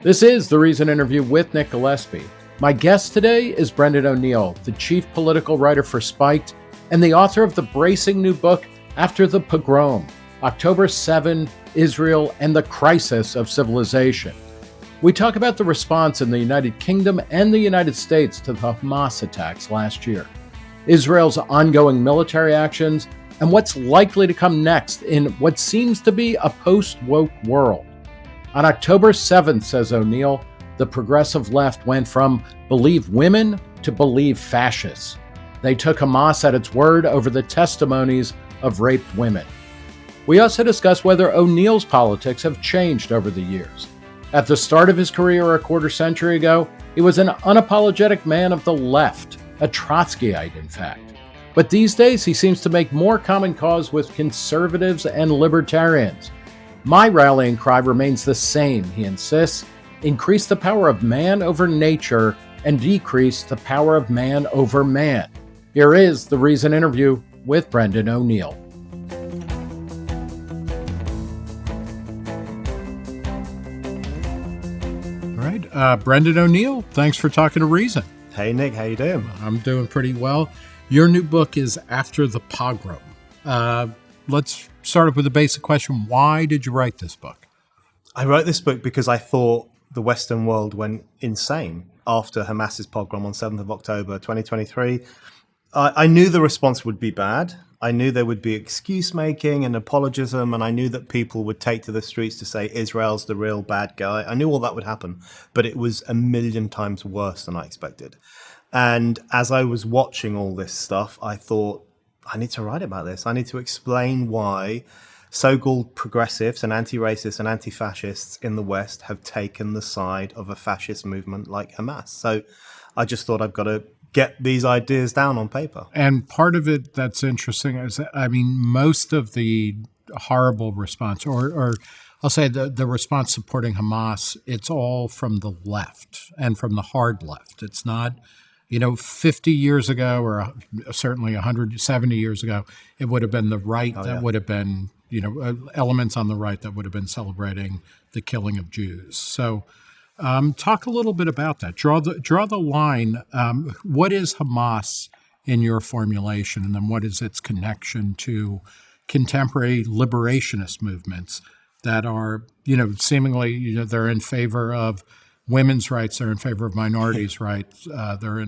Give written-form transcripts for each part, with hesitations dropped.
This is the Reason interview with Nick Gillespie. My guest today is Brendan O'Neill, the chief political writer for Spiked and the author of the bracing new book, After the Pogrom, October 7, Israel and the Crisis of Civilization. We talk about the response in the United Kingdom and the United States to the Hamas attacks last year, Israel's ongoing military actions, and what's likely to come next in what seems to be a post-woke world. On October 7th, says O'Neill, the progressive left went from believe women to believe fascists. They took Hamas at its word over the testimonies of raped women. We also discuss whether O'Neill's politics have changed over the years. At the start of his career a quarter century ago, he was an unapologetic man of the left, a Trotskyite in fact. But these days he seems to make more common cause with conservatives and libertarians. My rallying cry remains the same, he insists: increase the power of man over nature and decrease the power of man over man. Here is the Reason interview with Brendan O'Neill. All right, Brendan O'Neill, thanks for talking to Reason. Hey Nick, how you doing? I'm doing pretty well. Your new book is After the Pogrom. Let's start off with a basic question. Why did you write this book? I wrote this book because I thought the Western world went insane after Hamas's pogrom on 7th of October 2023. I knew the response would be bad. I knew there would be excuse-making and apologism, and I knew that people would take to the streets to say Israel's the real bad guy. I knew all that would happen, but it was a million times worse than I expected. And as I was watching all this stuff, I thought, I need to write about this. I need to explain why so-called progressives and anti-racists and anti-fascists in the West have taken the side of a fascist movement like Hamas. So I just thought I've got to get these ideas down on paper. And part of it that's interesting is, most of the horrible response, or I'll say the response supporting Hamas, it's all from the left and from the hard left. It's not, 50 years ago, or certainly 170 years ago, it would have been the right would have been, elements on the right that would have been celebrating the killing of Jews. So talk a little bit about that. Draw the line. What is Hamas in your formulation, and then what is its connection to contemporary liberationist movements that are, seemingly, they're in favor of women's rights, they're in favor of minorities' rights. They're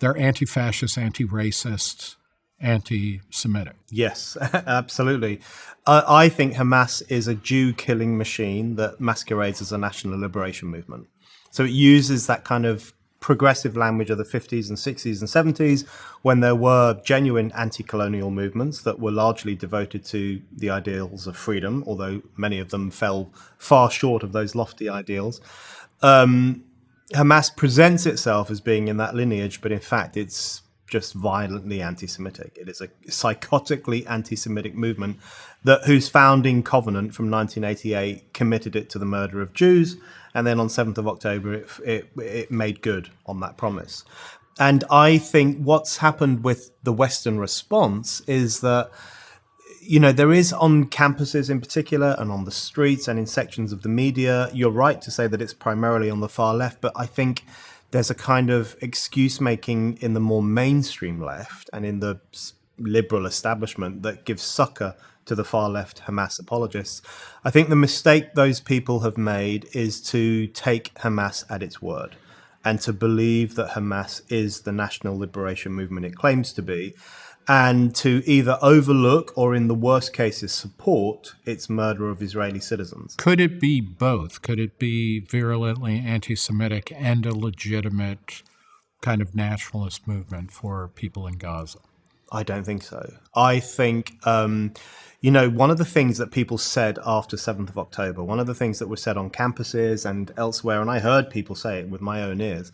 anti-fascist, anti-racist, anti-Semitic. Yes, absolutely. I think Hamas is a Jew-killing machine that masquerades as a national liberation movement. So it uses that kind of progressive language of the 50s and 60s and 70s, when there were genuine anti-colonial movements that were largely devoted to the ideals of freedom, although many of them fell far short of those lofty ideals. Hamas presents itself as being in that lineage, but in fact it's just violently anti-Semitic. It is a psychotically anti-Semitic movement whose founding covenant from 1988 committed it to the murder of Jews, and then on 7th of October it made good on that promise. And I think what's happened with the Western response is that, there is on campuses in particular, and on the streets and in sections of the media, you're right to say that it's primarily on the far left, but I think there's a kind of excuse-making in the more mainstream left and in the liberal establishment that gives succor to the far-left Hamas apologists. I think the mistake those people have made is to take Hamas at its word and to believe that Hamas is the national liberation movement it claims to be, and to either overlook or, in the worst cases, support its murder of Israeli citizens. Could it be both? Could it be virulently anti-Semitic and a legitimate kind of nationalist movement for people in Gaza? I don't think so. I think, one of the things that people said after 7th of October, one of the things that was said on campuses and elsewhere, and I heard people say it with my own ears,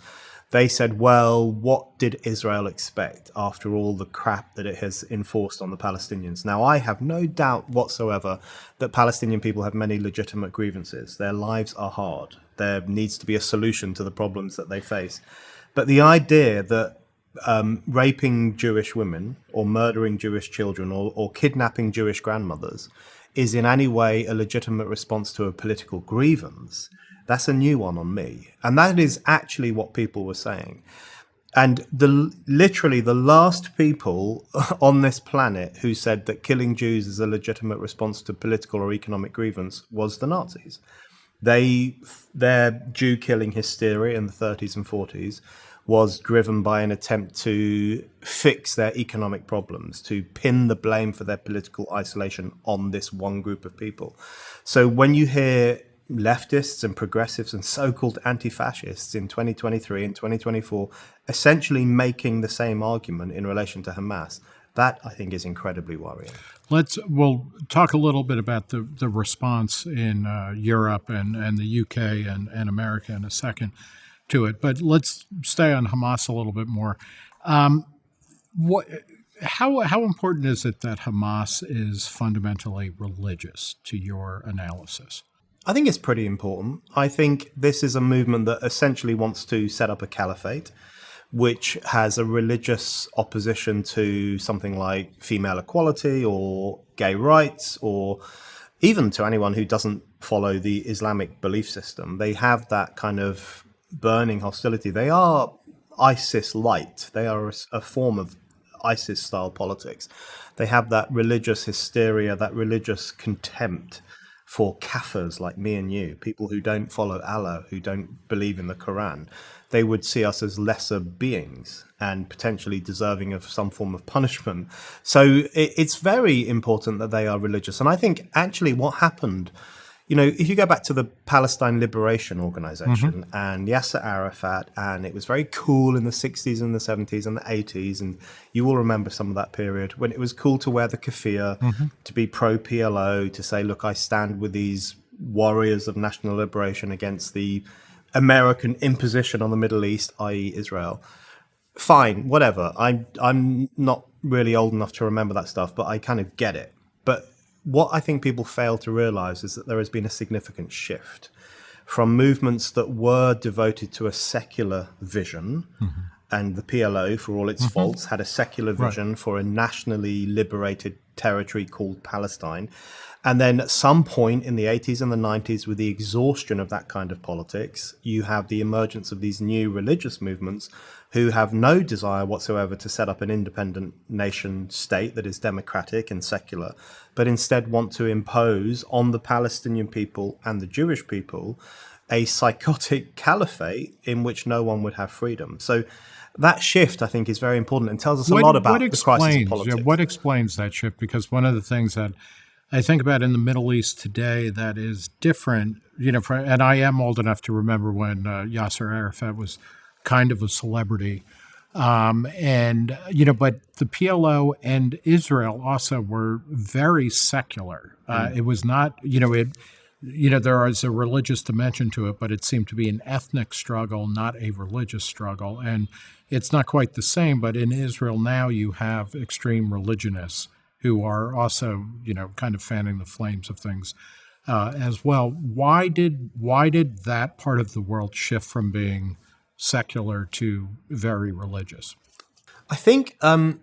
they said, well, what did Israel expect after all the crap that it has enforced on the Palestinians? Now, I have no doubt whatsoever that Palestinian people have many legitimate grievances. Their lives are hard. There needs to be a solution to the problems that they face. But the idea that raping Jewish women or murdering Jewish children or kidnapping Jewish grandmothers is in any way a legitimate response to a political grievance, that's a new one on me. And that is actually what people were saying. And literally the last people on this planet who said that killing Jews is a legitimate response to political or economic grievance was the Nazis. Their Jew killing hysteria in the 30s and 40s was driven by an attempt to fix their economic problems, to pin the blame for their political isolation on this one group of people. So when you hear leftists and progressives and so-called anti-fascists in 2023 and 2024 essentially making the same argument in relation to Hamas, that I think is incredibly worrying. We'll talk a little bit about the response in Europe and the UK and America in a second to it, but let's stay on Hamas a little bit more. How important is it that Hamas is fundamentally religious to your analysis? I think it's pretty important. I think this is a movement that essentially wants to set up a caliphate, which has a religious opposition to something like female equality or gay rights, or even to anyone who doesn't follow the Islamic belief system. They have that kind of burning hostility. They are ISIS light. They are a form of ISIS-style politics. They have that religious hysteria, that religious contempt for kafirs like me and you, people who don't follow Allah, who don't believe in the Quran. They would see us as lesser beings and potentially deserving of some form of punishment. So it's very important that they are religious. And I think actually what happened, if you go back to the Palestine Liberation Organization and Yasser Arafat, and it was very cool in the 60s and the 70s and the 80s, and you will remember some of that period when it was cool to wear the Keffiyeh, to be pro-PLO, to say, look, I stand with these warriors of national liberation against the American imposition on the Middle East, i.e. Israel. Fine, whatever. I'm not really old enough to remember that stuff, but I kind of get it. But what I think people fail to realize is that there has been a significant shift from movements that were devoted to a secular vision, and the PLO, for all its faults, had a secular vision for a nationally liberated territory called Palestine. And then at some point in the 80s and the 90s, with the exhaustion of that kind of politics, you have the emergence of these new religious movements who have no desire whatsoever to set up an independent nation state that is democratic and secular, but instead want to impose on the Palestinian people and the Jewish people a psychotic caliphate in which no one would have freedom. So that shift, I think, is very important and tells us a lot about the crisis of politics. What explains that shift? Because one of the things that I think about in the Middle East today that is different, and I am old enough to remember when Yasser Arafat was kind of a celebrity. But the PLO and Israel also were very secular. It was not, there is a religious dimension to it, but it seemed to be an ethnic struggle, not a religious struggle. And it's not quite the same, but in Israel now you have extreme religionists who are also, kind of fanning the flames of things as well. Why did that part of the world shift from being secular to very religious? I think, I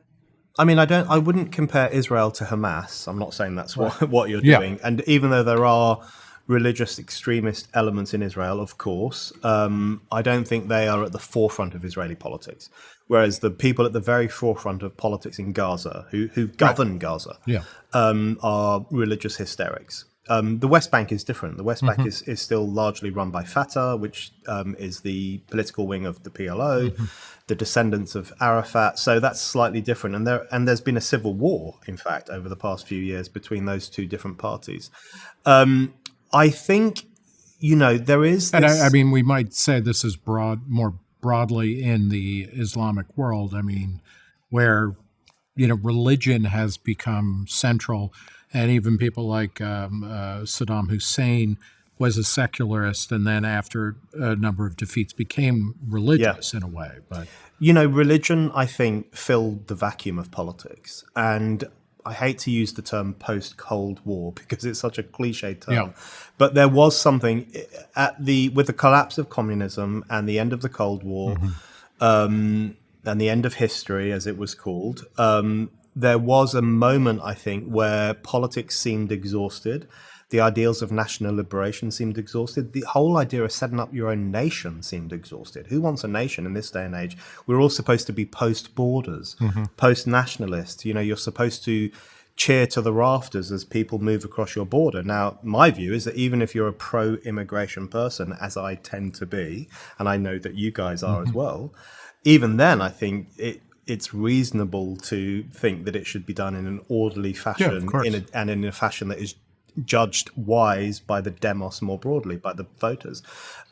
wouldn't compare Israel to Hamas. I'm not saying that's what you're doing. And even though there are religious extremist elements in Israel, of course, I don't think they are at the forefront of Israeli politics. Whereas the people at the very forefront of politics in Gaza, who govern Gaza, are religious hysterics. The West Bank is different. The West Bank is still largely run by Fatah, which is the political wing of the PLO, the descendants of Arafat. So that's slightly different. And there's been a civil war, in fact, over the past few years between those two different parties. I think, there is this... And we might say this is more broadly in the Islamic world, where, religion has become central. And even people like Saddam Hussein was a secularist, and then after a number of defeats became religious in a way. But religion, I think, filled the vacuum of politics. And I hate to use the term post-Cold War because it's such a cliche term, but there was something with the collapse of communism and the end of the Cold War, and the end of history, as it was called. there was a moment, I think, where politics seemed exhausted. The ideals of national liberation seemed exhausted. The whole idea of setting up your own nation seemed exhausted. Who wants a nation in this day and age? We're all supposed to be post-borders, post-nationalist. You know, you're supposed to cheer to the rafters as people move across your border. Now, my view is that even if you're a pro-immigration person, as I tend to be, and I know that you guys are as well, even then I think it's reasonable to think that it should be done in an orderly fashion, and in a fashion that is judged wise by the demos more broadly, by the voters.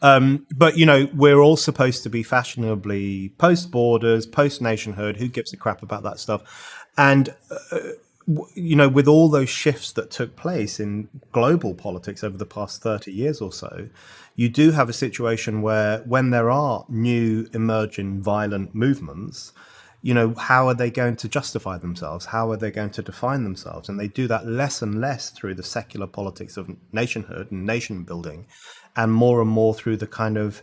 But, you know, we're all supposed to be fashionably post-borders, post-nationhood. Who gives a crap about that stuff? And, you know, with all those shifts that took place in global politics over the past 30 years or so, you do have a situation where when there are new emerging violent movements, you know, how are they going to justify themselves? How are they going to define themselves? And they do that less and less through the secular politics of nationhood and nation building, and more through the kind of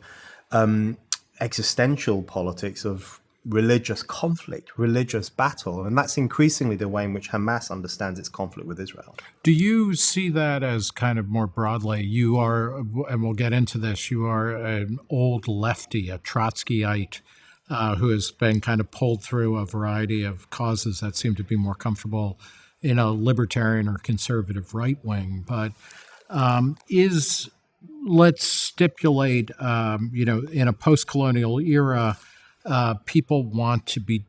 existential politics of religious conflict, religious battle. And that's increasingly the way in which Hamas understands its conflict with Israel. Do you see that as kind of more broadly? You are, and we'll get into this, you are an old lefty, a Trotskyite, who has been kind of pulled through a variety of causes that seem to be more comfortable in a libertarian or conservative right wing. But let's stipulate, you know, in a post-colonial era, people want to be,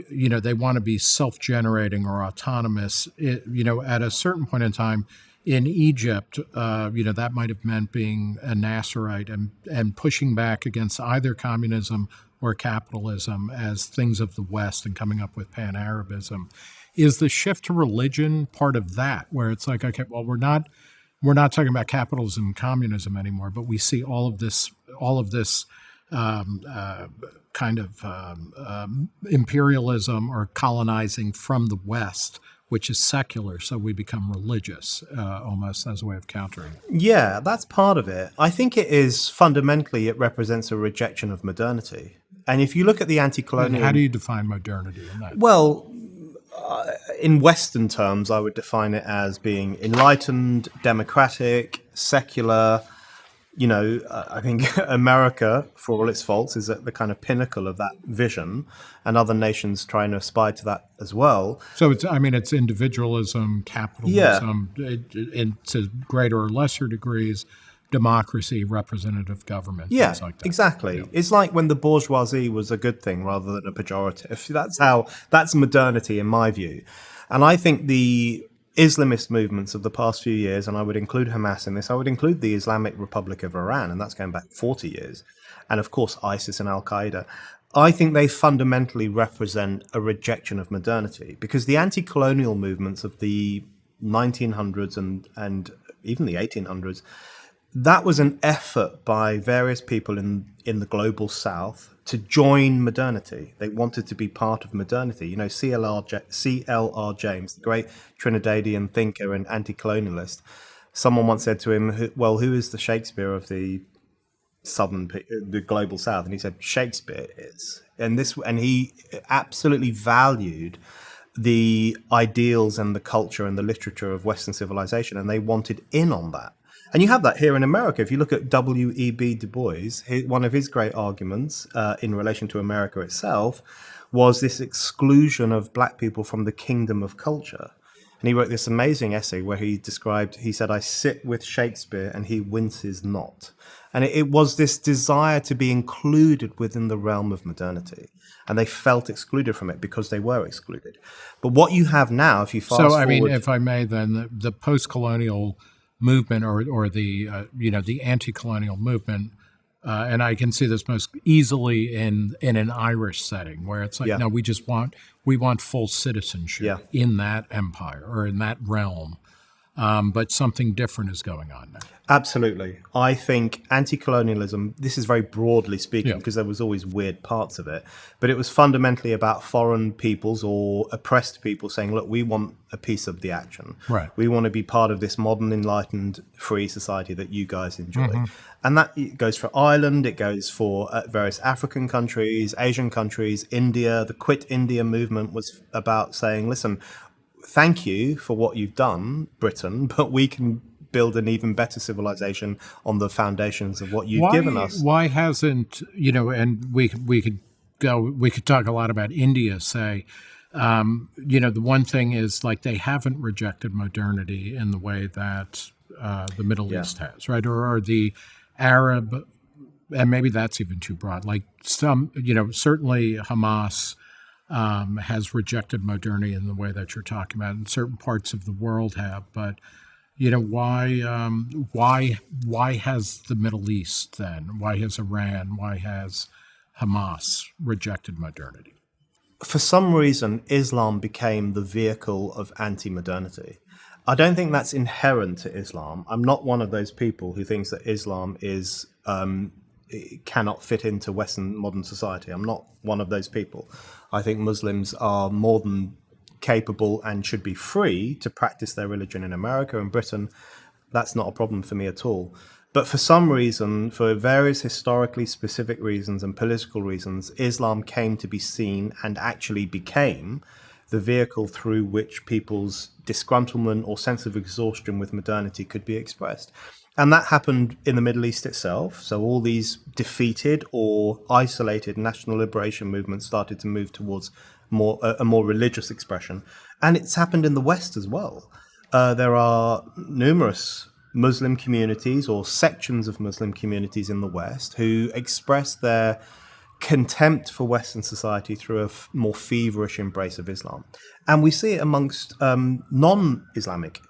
you know, they want to be self-generating or autonomous. You know, at a certain point in time in Egypt, you know, that might have meant being a Nasserite and pushing back against either communism or capitalism as things of the West and coming up with pan-Arabism. Is the shift to religion part of that, where it's like, okay, well, we're not talking about capitalism and communism anymore, but we see all of this kind of imperialism or colonizing from the West, which is secular, so we become religious almost as a way of countering. Yeah, that's part of it. I think it is fundamentally, it represents a rejection of modernity. And if you look at the anti-colonial... And how do you define modernity in that? Well, in Western terms, I would define it as being enlightened, democratic, secular. You know, I think America, for all its faults, is at the kind of pinnacle of that vision, and other nations trying to aspire to that as well. So it's individualism, capitalism, to greater or lesser degrees, democracy, representative government, things like that. Exactly. Yeah. It's like when the bourgeoisie was a good thing rather than a pejorative. That's modernity in my view. And I think the Islamist movements of the past few years, and I would include Hamas in this, I would include the Islamic Republic of Iran, and that's going back 40 years, and of course ISIS and Al-Qaeda. I think they fundamentally represent a rejection of modernity, because the anti-colonial movements of the 1900s and even the 1800s, that was an effort by various people in the global South to join modernity. They wanted to be part of modernity. You know, C.L.R. James, the great Trinidadian thinker and anti-colonialist, someone once said to him, who is the Shakespeare of the the global South? And he said, Shakespeare is. And he absolutely valued the ideals and the culture and the literature of Western civilization, and they wanted in on that. And you have that here in America. If you look at W.E.B. Du Bois, one of his great arguments in relation to America itself was this exclusion of black people from the kingdom of culture. And he wrote this amazing essay where he said, I sit with Shakespeare and he winces not. And it was this desire to be included within the realm of modernity. And they felt excluded from it because they were excluded. But what you have now, if you fast forward... So, I mean, if I may, then the post-colonial movement or the the anti-colonial movement, and I can see this most easily in an Irish setting where it's like, no, we want full citizenship in that empire or in that realm. but something different is going on now. Absolutely. I think anti-colonialism, this is very broadly speaking, Yeah. because there was always weird parts of it, but it was fundamentally about foreign peoples or oppressed people saying, look, we want a piece of the action. Right. We want to be part of this modern, enlightened, free society that you guys enjoy. And that it goes for Ireland, it goes for various African countries, Asian countries, India. The Quit India movement was about saying, listen, thank you for what you've done, Britain, but we can build an even better civilization on the foundations of what you've given us. Why hasn't, and we could talk a lot about India, say, the one thing is like they haven't rejected modernity in the way that the Middle East has, right? Or the Arab, and maybe that's even too broad. Like some, certainly Hamas has rejected modernity in the way that you're talking about, and certain parts of the world have. But why has the Middle East then? Why has Iran? Why has Hamas rejected modernity? For some reason, Islam became the vehicle of anti-modernity. I don't think that's inherent to Islam. I'm not one of those people who thinks that Islam is it cannot fit into Western modern society. I'm not one of those people. I think Muslims are more than capable and should be free to practice their religion in America and Britain. That's not a problem for me at all. But for some reason, for various historically specific reasons and political reasons, Islam came to be seen and actually became the vehicle through which people's disgruntlement or sense of exhaustion with modernity could be expressed. And that happened in the Middle East itself. So all these defeated or isolated national liberation movements started to move towards a more religious expression. And it's happened in the West as well. There are numerous Muslim communities or sections of Muslim communities in the West who express their contempt for Western society through a more feverish embrace of Islam. And we see it amongst non-Islamic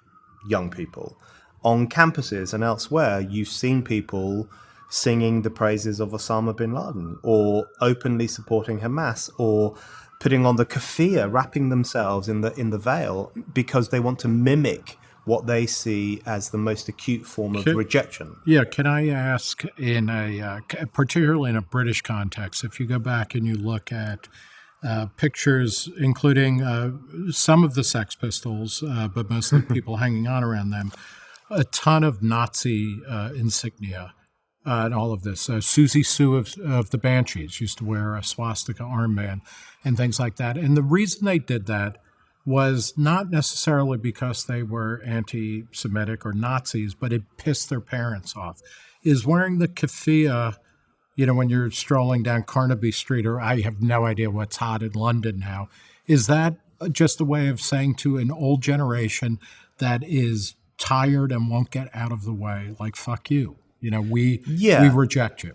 young people. On campuses and elsewhere, you've seen people singing the praises of Osama bin Laden or openly supporting Hamas or putting on the Keffiyeh, wrapping themselves in the veil because they want to mimic what they see as the most acute form of rejection. Yeah, can I ask, in particularly in a British context, if you go back and you look at pictures, including some of the Sex Pistols, but most of the people hanging on around them, a ton of Nazi insignia and all of this. Susie Sue of the Banshees used to wear a swastika armband and things like that. And the reason they did that was not necessarily because they were anti-Semitic or Nazis, but it pissed their parents off. Is wearing the keffiyeh, when you're strolling down Carnaby Street, or I have no idea what's hot in London now, is that just a way of saying to an old generation that is tired and won't get out of the way, like, fuck you. We reject you.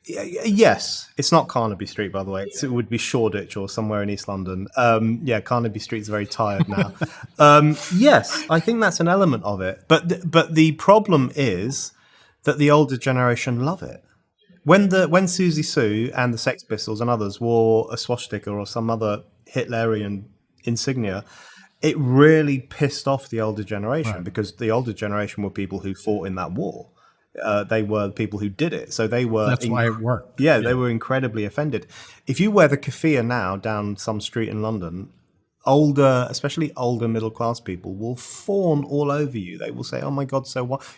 Yes, it's not Carnaby Street, by the way. It would be Shoreditch or somewhere in East London. Carnaby Street's very tired now. Yes, I think that's an element of it. But the problem is that the older generation love it. When Susie Sue and the Sex Pistols and others wore a swastika or some other Hitlerian insignia, it really pissed off the older generation, because the older generation were people who fought in that war. They were the people who did it. So they were... That's why it worked. Yeah, they were incredibly offended. If you wear the keffiyeh now down some street in London, especially older middle-class people will fawn all over you. They will say, oh my God,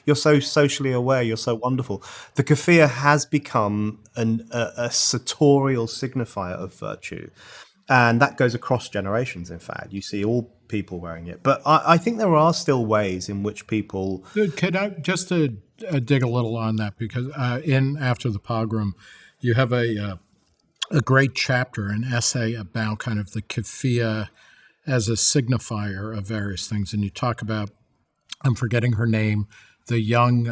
you're so socially aware, you're so wonderful. The keffiyeh has become a sartorial signifier of virtue. And that goes across generations, in fact. You see all people wearing it. But I think there are still ways in which people... Could I just dig a little on that? Because After the Pogrom, you have a great chapter, an essay about kind of the keffiyeh as a signifier of various things. And you talk about, I'm forgetting her name, the young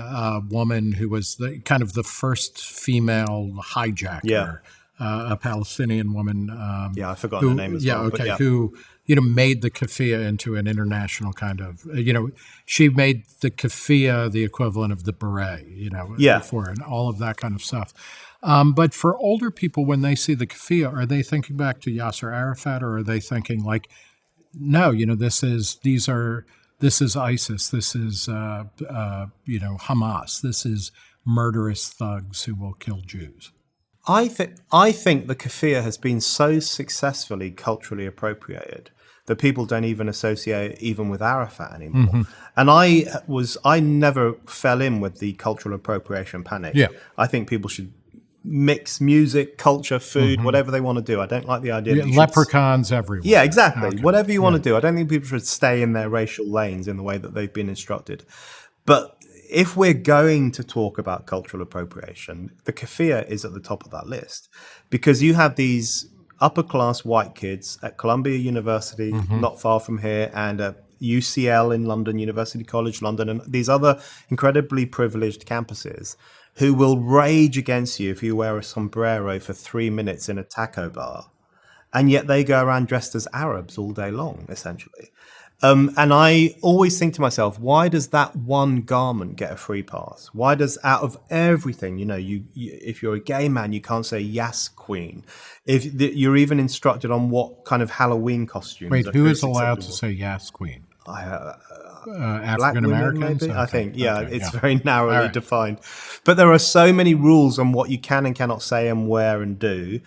woman who was the first female hijacker, a Palestinian woman. I forgot her name as well. Who made the keffiyeh into an international kind of, she made the keffiyeh the equivalent of the beret, before, and all of that kind of stuff. But for older people, when they see the keffiyeh, are they thinking back to Yasser Arafat, or are they thinking like, no, these are this is ISIS, this is Hamas, this is murderous thugs who will kill Jews. I think the Keffiyeh has been so successfully culturally appropriated that people don't even associate it even with Arafat anymore. Mm-hmm. And I never fell in with the cultural appropriation panic. Yeah. I think people should mix music, culture, food, whatever they want to do. I don't like the idea that leprechauns everywhere. Yeah, exactly. Okay. Whatever you want to do. I don't think people should stay in their racial lanes in the way that they've been instructed. But if we're going to talk about cultural appropriation, the Keffiyeh is at the top of that list, because you have these upper-class white kids at Columbia University, not far from here, and at UCL in London, University College London, and these other incredibly privileged campuses who will rage against you if you wear a sombrero for 3 minutes in a taco bar. And yet they go around dressed as Arabs all day long, essentially. And I always think to myself, why does that one garment get a free pass? Why does, out of everything, you if you're a gay man, you can't say "Yes, Queen." If you're even instructed on what kind of Halloween costumes. Wait, who is allowed to say "Yes, Queen"? African Americans, maybe. Okay. I think, it's very narrowly defined. But there are so many rules on what you can and cannot say and wear and do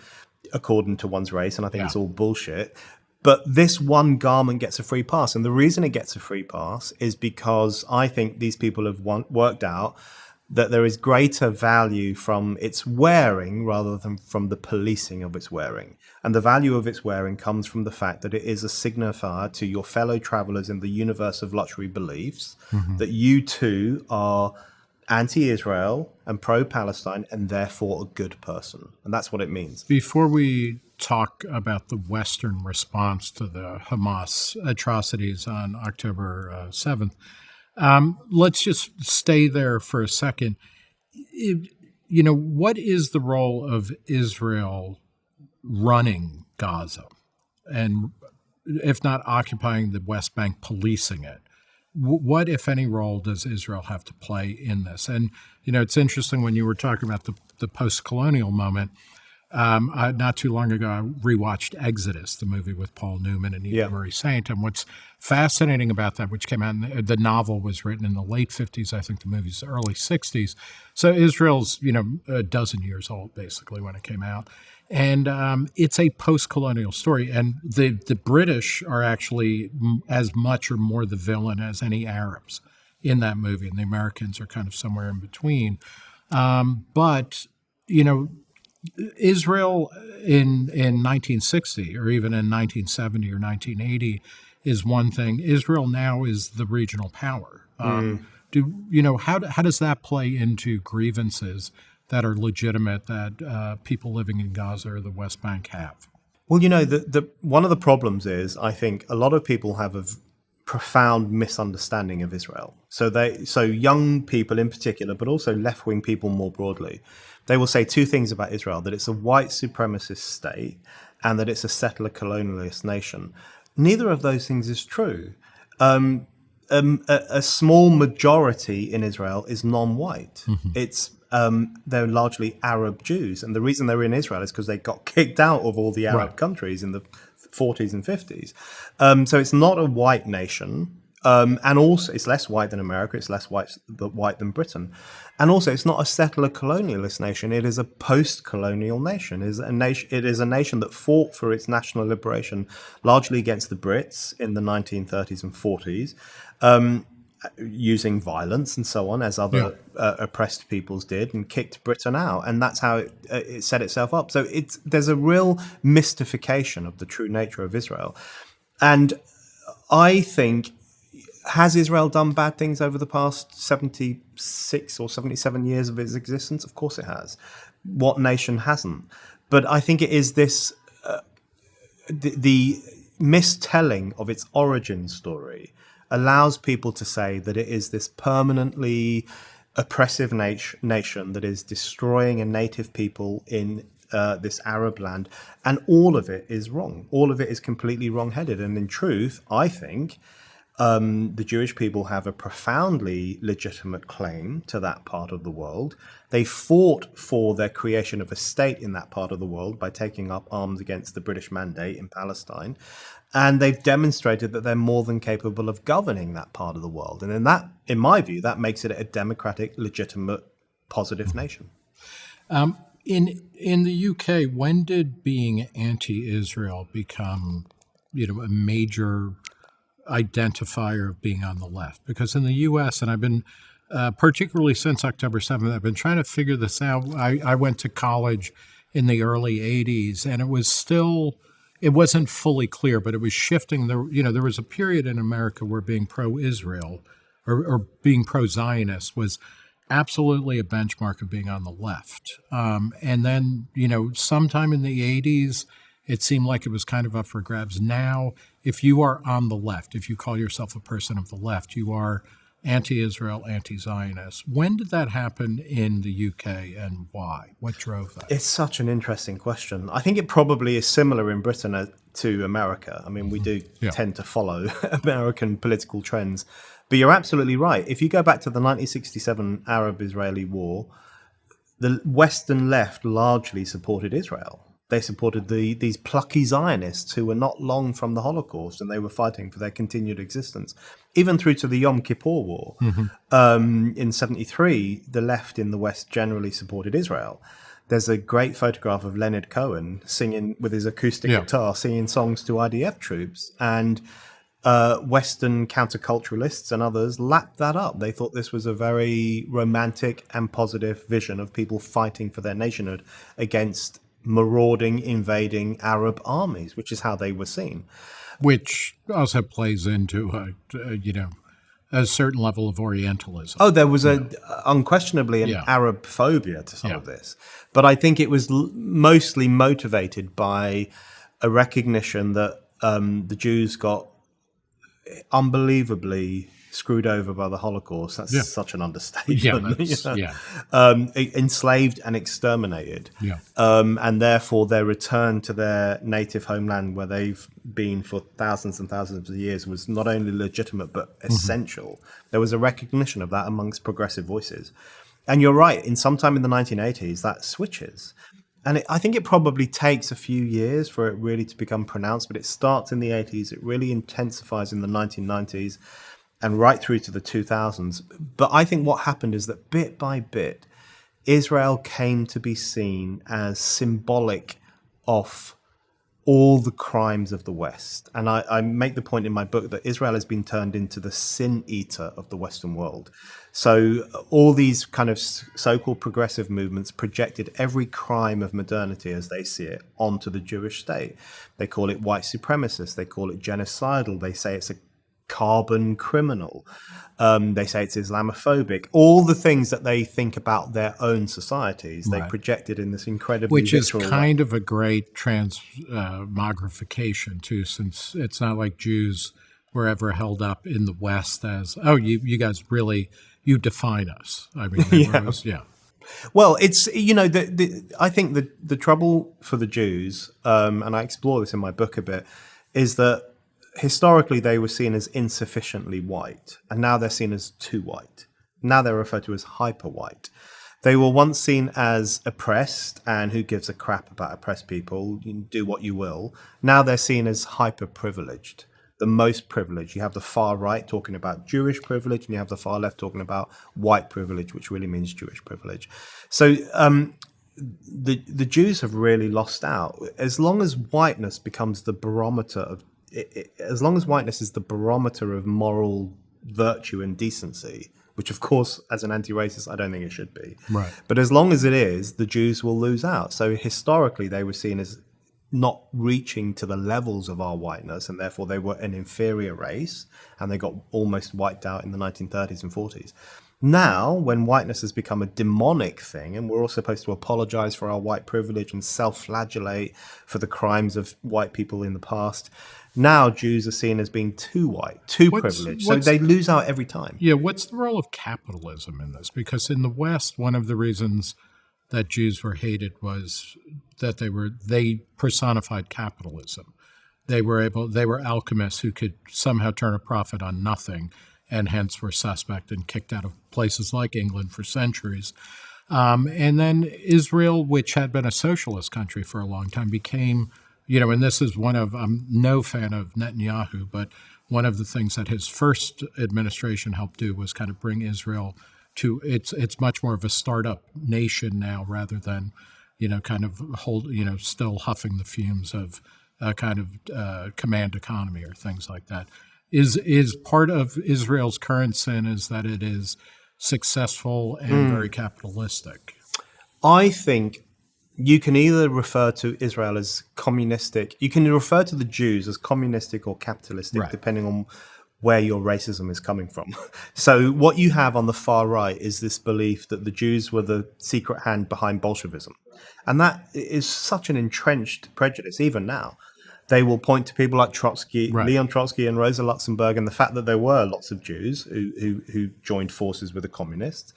according to one's race, and I think it's all bullshit. But this one garment gets a free pass. And the reason it gets a free pass is because I think these people have worked out that there is greater value from its wearing rather than from the policing of its wearing. And the value of its wearing comes from the fact that it is a signifier to your fellow travelers in the universe of luxury beliefs that you too are anti-Israel and pro-Palestine and therefore a good person. And that's what it means. Before we talk about the Western response to the Hamas atrocities on October 7th, let's just stay there for a second. What is the role of Israel running Gaza, and if not occupying the West Bank, policing it? What, if any, role does Israel have to play in this? And, it's interesting when you were talking about the post-colonial moment. Not too long ago, I rewatched Exodus, the movie with Paul Newman and Eva Marie Saint. And what's fascinating about that, which came out, the novel was written in the late 50s, I think the movie's early 60s. So Israel's, a dozen years old, basically, when it came out. And it's a post-colonial story. And the British are actually as much or more the villain as any Arabs in that movie. And the Americans are kind of somewhere in between. But Israel in 1960 or even in 1970 or 1980 is one thing. Israel now is the regional power. How does that play into grievances that are legitimate that people living in Gaza or the West Bank have? Well, the one of the problems is, I think a lot of people have a profound misunderstanding of Israel. So young people in particular, but also left-wing people more broadly, they will say two things about Israel: that it's a white supremacist state and that it's a settler-colonialist nation. Neither of those things is true. A small majority in Israel is non-white. It's they're largely Arab Jews, and the reason they're in Israel is because they got kicked out of all the Arab countries in the 40s and 50s. So it's not a white nation. And also, it's less white than America. It's less white than Britain. And also, it's not a settler-colonialist nation. It is a post-colonial nation. It is a nation that fought for its national liberation largely against the Brits in the 1930s and 40s, using violence and so on, as other oppressed peoples did, and kicked Britain out. And that's how it set itself up. So there's a real mystification of the true nature of Israel. And I think, has Israel done bad things over the past 76 or 77 years of its existence? Of course it has. What nation hasn't? But I think it is this, the mistelling of its origin story allows people to say that it is this permanently oppressive nation that is destroying a native people in this Arab land. And all of it is wrong. All of it is completely wrong-headed. And in truth, I think The Jewish people have a profoundly legitimate claim to that part of the world. They fought for their creation of a state in that part of the world by taking up arms against the British mandate in Palestine. And they've demonstrated that they're more than capable of governing that part of the world. And in my view, that makes it a democratic, legitimate, positive nation. In the UK, when did being anti-Israel become, a major identifier of being on the left? Because in the U.S., and I've been, particularly since October 7th, I've been trying to figure this out. I went to college in the early 80s, and it wasn't fully clear, but it was shifting. There was a period in America where being pro-Israel or being pro-Zionist was absolutely a benchmark of being on the left. And then, sometime in the 80s, it seemed like it was kind of up for grabs. Now, if you are on the left, if you call yourself a person of the left, you are anti-Israel, anti-Zionist. When did that happen in the UK and why? What drove that? It's such an interesting question. I think it probably is similar in Britain to America. I mean, we do tend to follow American political trends. But you're absolutely right. If you go back to the 1967 Arab-Israeli war, the Western left largely supported Israel. They supported these plucky Zionists who were not long from the Holocaust, and they were fighting for their continued existence. Even through to the Yom Kippur War. In 73, the left in the West generally supported Israel. There's a great photograph of Leonard Cohen singing with his acoustic guitar, singing songs to IDF troops. And Western counterculturalists and others lapped that up. They thought this was a very romantic and positive vision of people fighting for their nationhood against marauding, invading Arab armies, which is how they were seen. Which also plays into a certain level of Orientalism. Oh, there was unquestionably an Arab phobia to some of this. But I think it was mostly motivated by a recognition that the Jews got unbelievably screwed over by the Holocaust. That's such an understatement. Enslaved and exterminated. And therefore their return to their native homeland where they've been for thousands and thousands of years was not only legitimate but essential. There was a recognition of that amongst progressive voices. And you're right, sometime in the 1980s that switches. And I think it probably takes a few years for it really to become pronounced, but it starts in the 80s. It really intensifies in the 1990s and right through to the 2000s. But I think what happened is that bit by bit, Israel came to be seen as symbolic of all the crimes of the West. And I make the point in my book that Israel has been turned into the sin eater of the Western world. So all these kind of so-called progressive movements projected every crime of modernity as they see it onto the Jewish state. They call it white supremacist. They call it genocidal. They say it's a carbon criminal. They say it's Islamophobic. All the things that they think about their own societies, they projected in this incredibly which is kind of a great transmogrification too, since it's not like Jews were ever held up in the West as, oh, you guys really, you define us. I mean, Well, it's, I think the trouble for the Jews, and I explore this in my book a bit, is that historically they were seen as insufficiently white, and now they're seen as too white. Now they're referred to as hyper white. They were once seen as oppressed, and who gives a crap about oppressed people? You can do what you will. Now they're seen as hyper privileged, the most privileged. You have the far right talking about Jewish privilege, and you have the far left talking about white privilege, which really means Jewish privilege. So the Jews have really lost out. As long as whiteness becomes the barometer of as long as whiteness is the barometer of moral virtue and decency, which of course, as an anti-racist, I don't think it should be. Right. But as long as it is, the Jews will lose out. So historically, they were seen as not reaching to the levels of our whiteness, and therefore they were an inferior race, and they got almost wiped out in the 1930s and 40s. Now, when whiteness has become a demonic thing, and we're all supposed to apologize for our white privilege and self-flagellate for the crimes of white people in the past, now Jews are seen as being too white, too privileged. So they lose out every time. Yeah, what's the role of capitalism in this? Because in the West, one of the reasons that Jews were hated was that they personified capitalism. they were alchemists who could somehow turn a profit on nothing, and hence were suspect and kicked out of places like England for centuries. And then Israel, which had been a socialist country for a long time, became, and this is one of, I'm no fan of Netanyahu, but one of the things that his first administration helped do was kind of bring Israel to, it's much more of a startup nation now rather than, kind of still huffing the fumes of a kind of command economy or things like that. Is part of Israel's current sin is that it is successful and very capitalistic? I think you can either refer to Israel as communistic, you can refer to the Jews as communistic or capitalistic, Right. depending on where your racism is coming from. So what you have on the far right is this belief that the Jews were the secret hand behind Bolshevism. And that is such an entrenched prejudice, even now. They will point to people like Trotsky, Right. Leon Trotsky and Rosa Luxemburg, and the fact that there were lots of Jews who joined forces with the communists.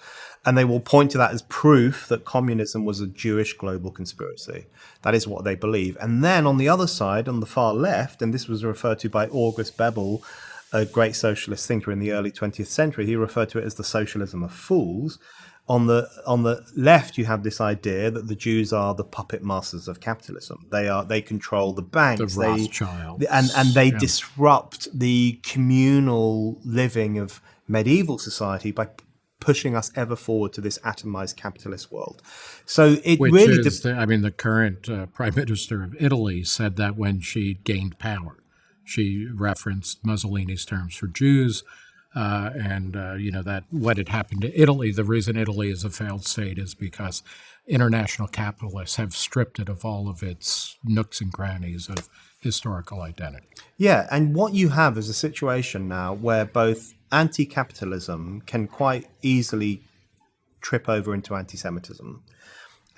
And they will point to that as proof that communism was a Jewish global conspiracy. That is what they believe. And then on the other side, on the far left, and this was referred to by August Bebel, a great socialist thinker in the early 20th century, he referred to it as the socialism of fools. On the left, you have this idea that the Jews are the puppet masters of capitalism. They control the banks, The Rothschilds. and they disrupt the communal living of medieval society by pushing us ever forward to this atomized capitalist world. So it Which really, is, the current prime minister of Italy said that when she gained power. She referenced Mussolini's terms for Jews. That what had happened to Italy, the reason Italy is a failed state is because international capitalists have stripped it of all of its nooks and crannies of historical identity. yeah. And what you have is a situation now where both anti-capitalism can quite easily trip over into anti-Semitism,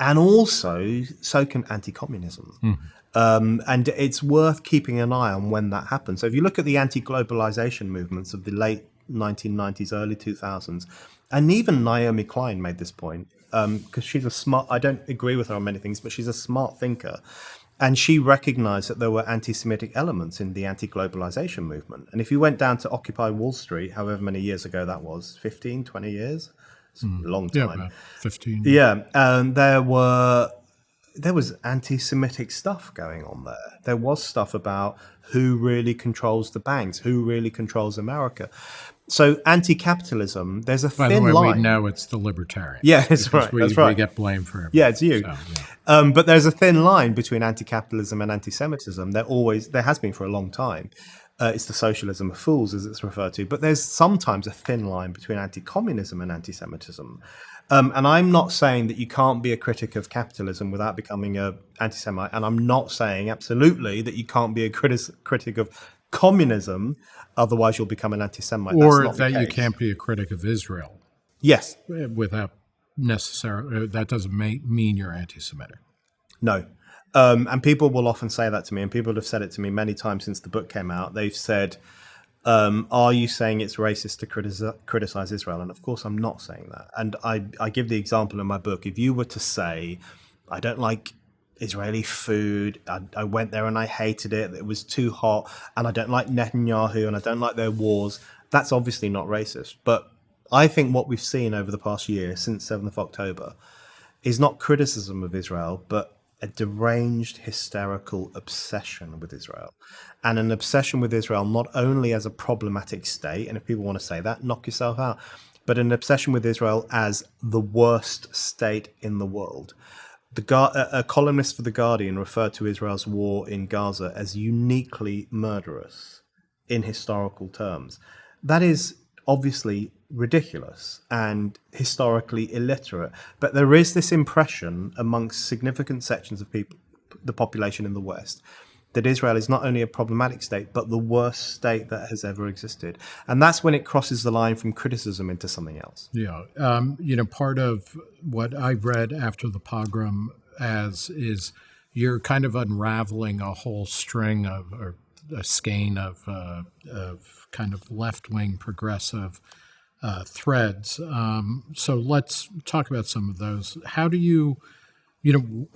and also so can anti-communism. And it's worth keeping an eye on when that happens. So if you look at the anti-globalization movements of the late 1990s, early 2000s, and even Naomi Klein made this point, because she's a smart, I don't agree with her on many things, but she's a smart thinker. And she recognized that there were anti-Semitic elements in the anti-globalization movement. And if you went down to Occupy Wall Street, however many years ago that was, 15, 20 years? It's a long time. Yeah, about 15. Yeah, and there was anti-Semitic stuff going on there. There was stuff about who really controls the banks, who really controls America. So anti-capitalism, there's a By the thin way, line. we know it's the libertarians. Yeah, that's because right. That's right. We get blamed for everything. Yeah, it's you. So, yeah. But there's a thin line between anti-capitalism and anti-Semitism. There has been for a long time. It's the socialism of fools, as it's referred to. But there's sometimes a thin line between anti-communism and anti-Semitism. And I'm not saying that you can't be a critic of capitalism without becoming an anti-Semite. And I'm not saying absolutely that you can't be a critic of communism, otherwise you'll become an anti-Semite. Or That's not that the you case. can't be a critic of Israel Yes. without necessarily, that doesn't mean you're anti-Semitic. No. And people will often say that to me, and people have said it to me many times since the book came out. They've said, are you saying it's racist to criticize Israel? And of course, I'm not saying that. And I give the example in my book. If you were to say, I don't like Israeli food, I went there and I hated it, it was too hot, and I don't like Netanyahu and I don't like their wars, that's obviously not racist. But I think what we've seen over the past year, since 7th of October, is not criticism of Israel, but a deranged, hysterical obsession with Israel. And an obsession with Israel not only as a problematic state, and if people want to say that, knock yourself out, but an obsession with Israel as the worst state in the world. A columnist for The Guardian referred to Israel's war in Gaza as uniquely murderous in historical terms. That is obviously ridiculous and historically illiterate. But there is this impression amongst significant sections of people, the population in the West, that Israel is not only a problematic state, but the worst state that has ever existed. And that's when it crosses the line from criticism into something else. Yeah. Part of what I read after the pogrom is you're kind of unraveling a whole string of, or a skein of kind of left-wing progressive threads. So let's talk about some of those. How do you,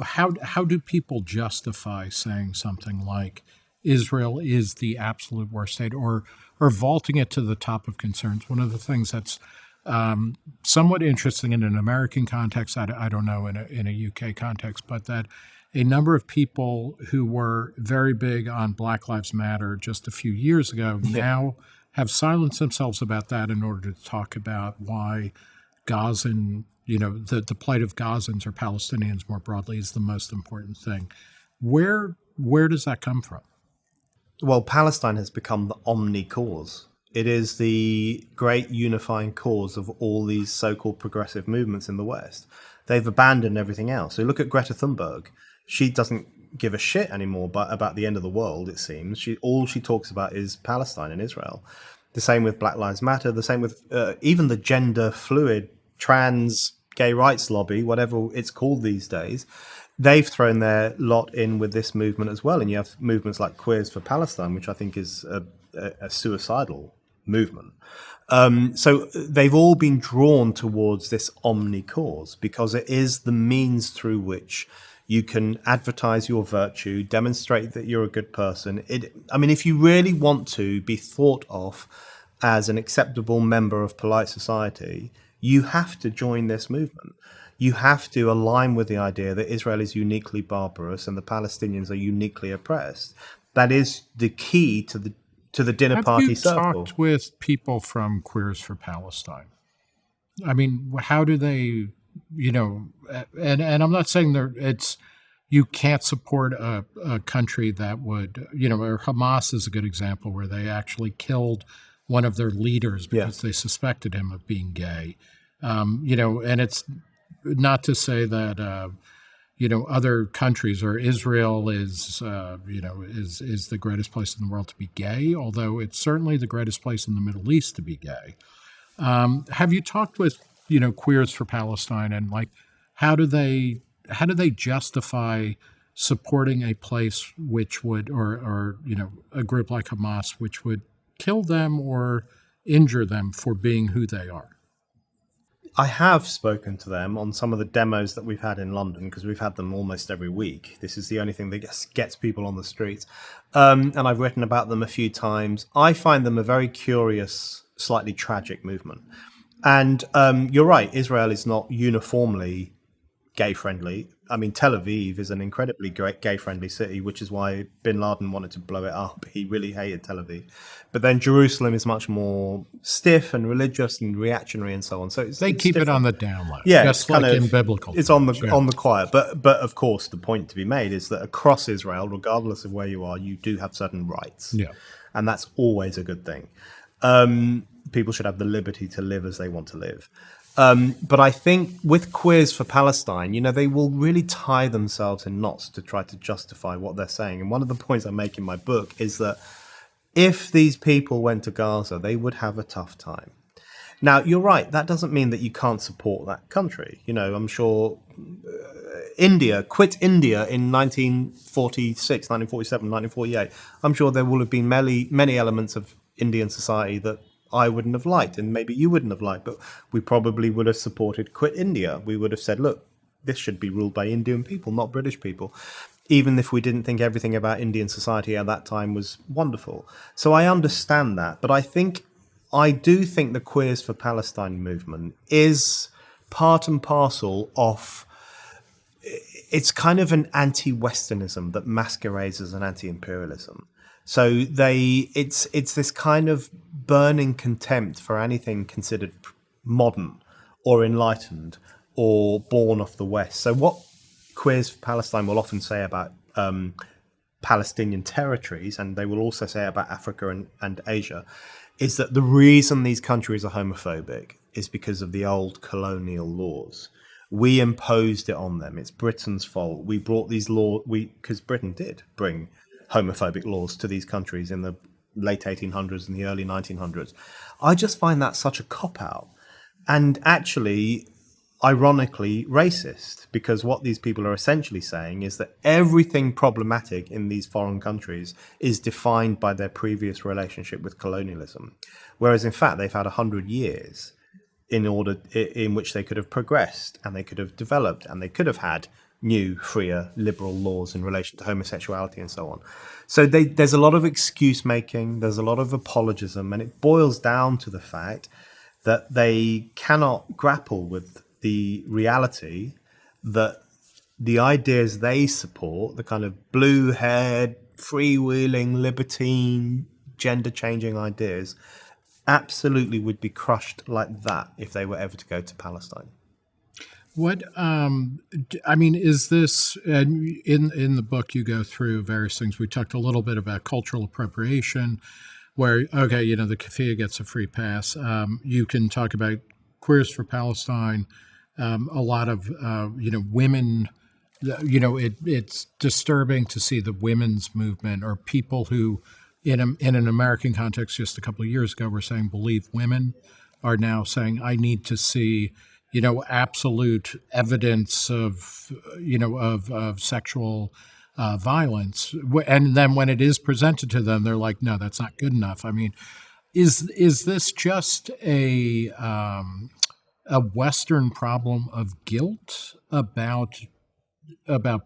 how do people justify saying something like Israel is the absolute worst state, or vaulting it to the top of concerns. One of the things that's somewhat interesting in an American context, I don't know in a UK context, but that a number of people who were very big on Black Lives Matter just a few years ago now have silenced themselves about that in order to talk about why Gazan, the plight of Gazans or Palestinians more broadly is the most important thing. Where does that come from? Well, Palestine has become the Omni-cause. It is the great unifying cause of all these so-called progressive movements in the West. They've abandoned everything else. So look at Greta Thunberg. She doesn't give a shit anymore about the end of the world, it seems. All she talks about is Palestine and Israel. The same with Black Lives Matter. The same with even the gender fluid, trans, gay rights lobby, whatever it's called these days. They've thrown their lot in with this movement as well. And you have movements like Queers for Palestine, which I think is a suicidal movement. So they've all been drawn towards this omni-cause because it is the means through which you can advertise your virtue, demonstrate that you're a good person. If you really want to be thought of as an acceptable member of polite society, you have to join this movement. You have to align with the idea that Israel is uniquely barbarous and the Palestinians are uniquely oppressed. That is the key to the dinner party circle. Have you talked with people from Queers for Palestine? I mean, how do they, and I'm not saying you can't support a country that would, or Hamas is a good example where they actually killed one of their leaders because they suspected him of being gay. And it's not to say that, other countries or Israel is the greatest place in the world to be gay, although it's certainly the greatest place in the Middle East to be gay. Have you talked with, Queers for Palestine and how do they justify supporting a place which would, or a group like Hamas, which would kill them or injure them for being who they are? I have spoken to them on some of the demos that we've had in London because we've had them almost every week. This is the only thing that gets people on the streets. And I've written about them a few times. I find them a very curious, slightly tragic movement. And you're right, Israel is not uniformly gay-friendly. I mean, Tel Aviv is an incredibly great gay-friendly city, which is why bin Laden wanted to blow it up. He really hated Tel Aviv. But then Jerusalem is much more stiff and religious and reactionary and so on. So they keep it on the down low, just like in biblical it's times. on the quiet. But of course, the point to be made is that across Israel, regardless of where you are, you do have certain rights. Yeah. And that's always a good thing. People should have the liberty to live as they want to live. But I think with Queers for Palestine, they will really tie themselves in knots to try to justify what they're saying. And one of the points I make in my book is that if these people went to Gaza, they would have a tough time. Now, you're right. That doesn't mean that you can't support that country. I'm sure India, quit India in 1946, 1947, 1948. I'm sure there will have been many elements of Indian society that I wouldn't have liked, and maybe you wouldn't have liked, but we probably would have supported quit India. We would have said, look, this should be ruled by Indian people, not British people, even if we didn't think everything about Indian society at that time was wonderful. So I understand that, but I do think the Queers for Palestine movement is part and parcel of, it's kind of an anti-Westernism that masquerades as an anti-imperialism. So it's this kind of burning contempt for anything considered modern or enlightened or born of the West. So what Queers for Palestine will often say about Palestinian territories, and they will also say about Africa and Asia, is that the reason these countries are homophobic is because of the old colonial laws. We imposed it on them. It's Britain's fault. We brought these laws, because Britain did bring homophobic laws to these countries in the late 1800s and the early 1900s. I just find that such a cop-out. And actually, ironically, racist, because what these people are essentially saying is that everything problematic in these foreign countries is defined by their previous relationship with colonialism. Whereas, in fact, they've had 100 years in which they could have progressed and they could have developed and they could have had new, freer, liberal laws in relation to homosexuality and so on. So there's a lot of excuse making, there's a lot of apologism, and it boils down to the fact that they cannot grapple with the reality that the ideas they support, the kind of blue-haired, freewheeling, libertine, gender-changing ideas, absolutely would be crushed like that if they were ever to go to Palestine. What I mean is this, and in the book you go through various things. We talked a little bit about cultural appropriation, where okay, the Keffiyeh gets a free pass. You can talk about Queers for Palestine, a lot of women. It's disturbing to see the women's movement, or people who, in an American context, just a couple of years ago, were saying "believe women," are now saying, "I need to see, absolute evidence of sexual violence." And then when it is presented to them, they're like, "No, that's not good enough." I mean, is this just a Western problem of guilt about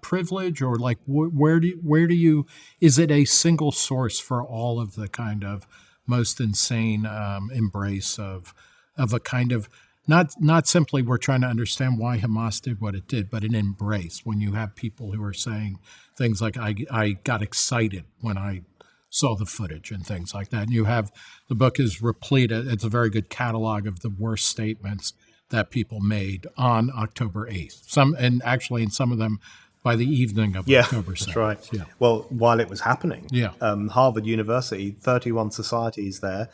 privilege, or like where do you is it a single source for all of the kind of most insane embrace of a kind of not simply we're trying to understand why Hamas did what it did, but an embrace when you have people who are saying things like I got excited when I saw the footage and things like that. And you have the book is replete. It's a very good catalog of the worst statements that people made on October 8th. Actually in some of them by the evening of October 7th. That's right. Yeah. Well, while it was happening, Yeah. Harvard University, 31 societies there,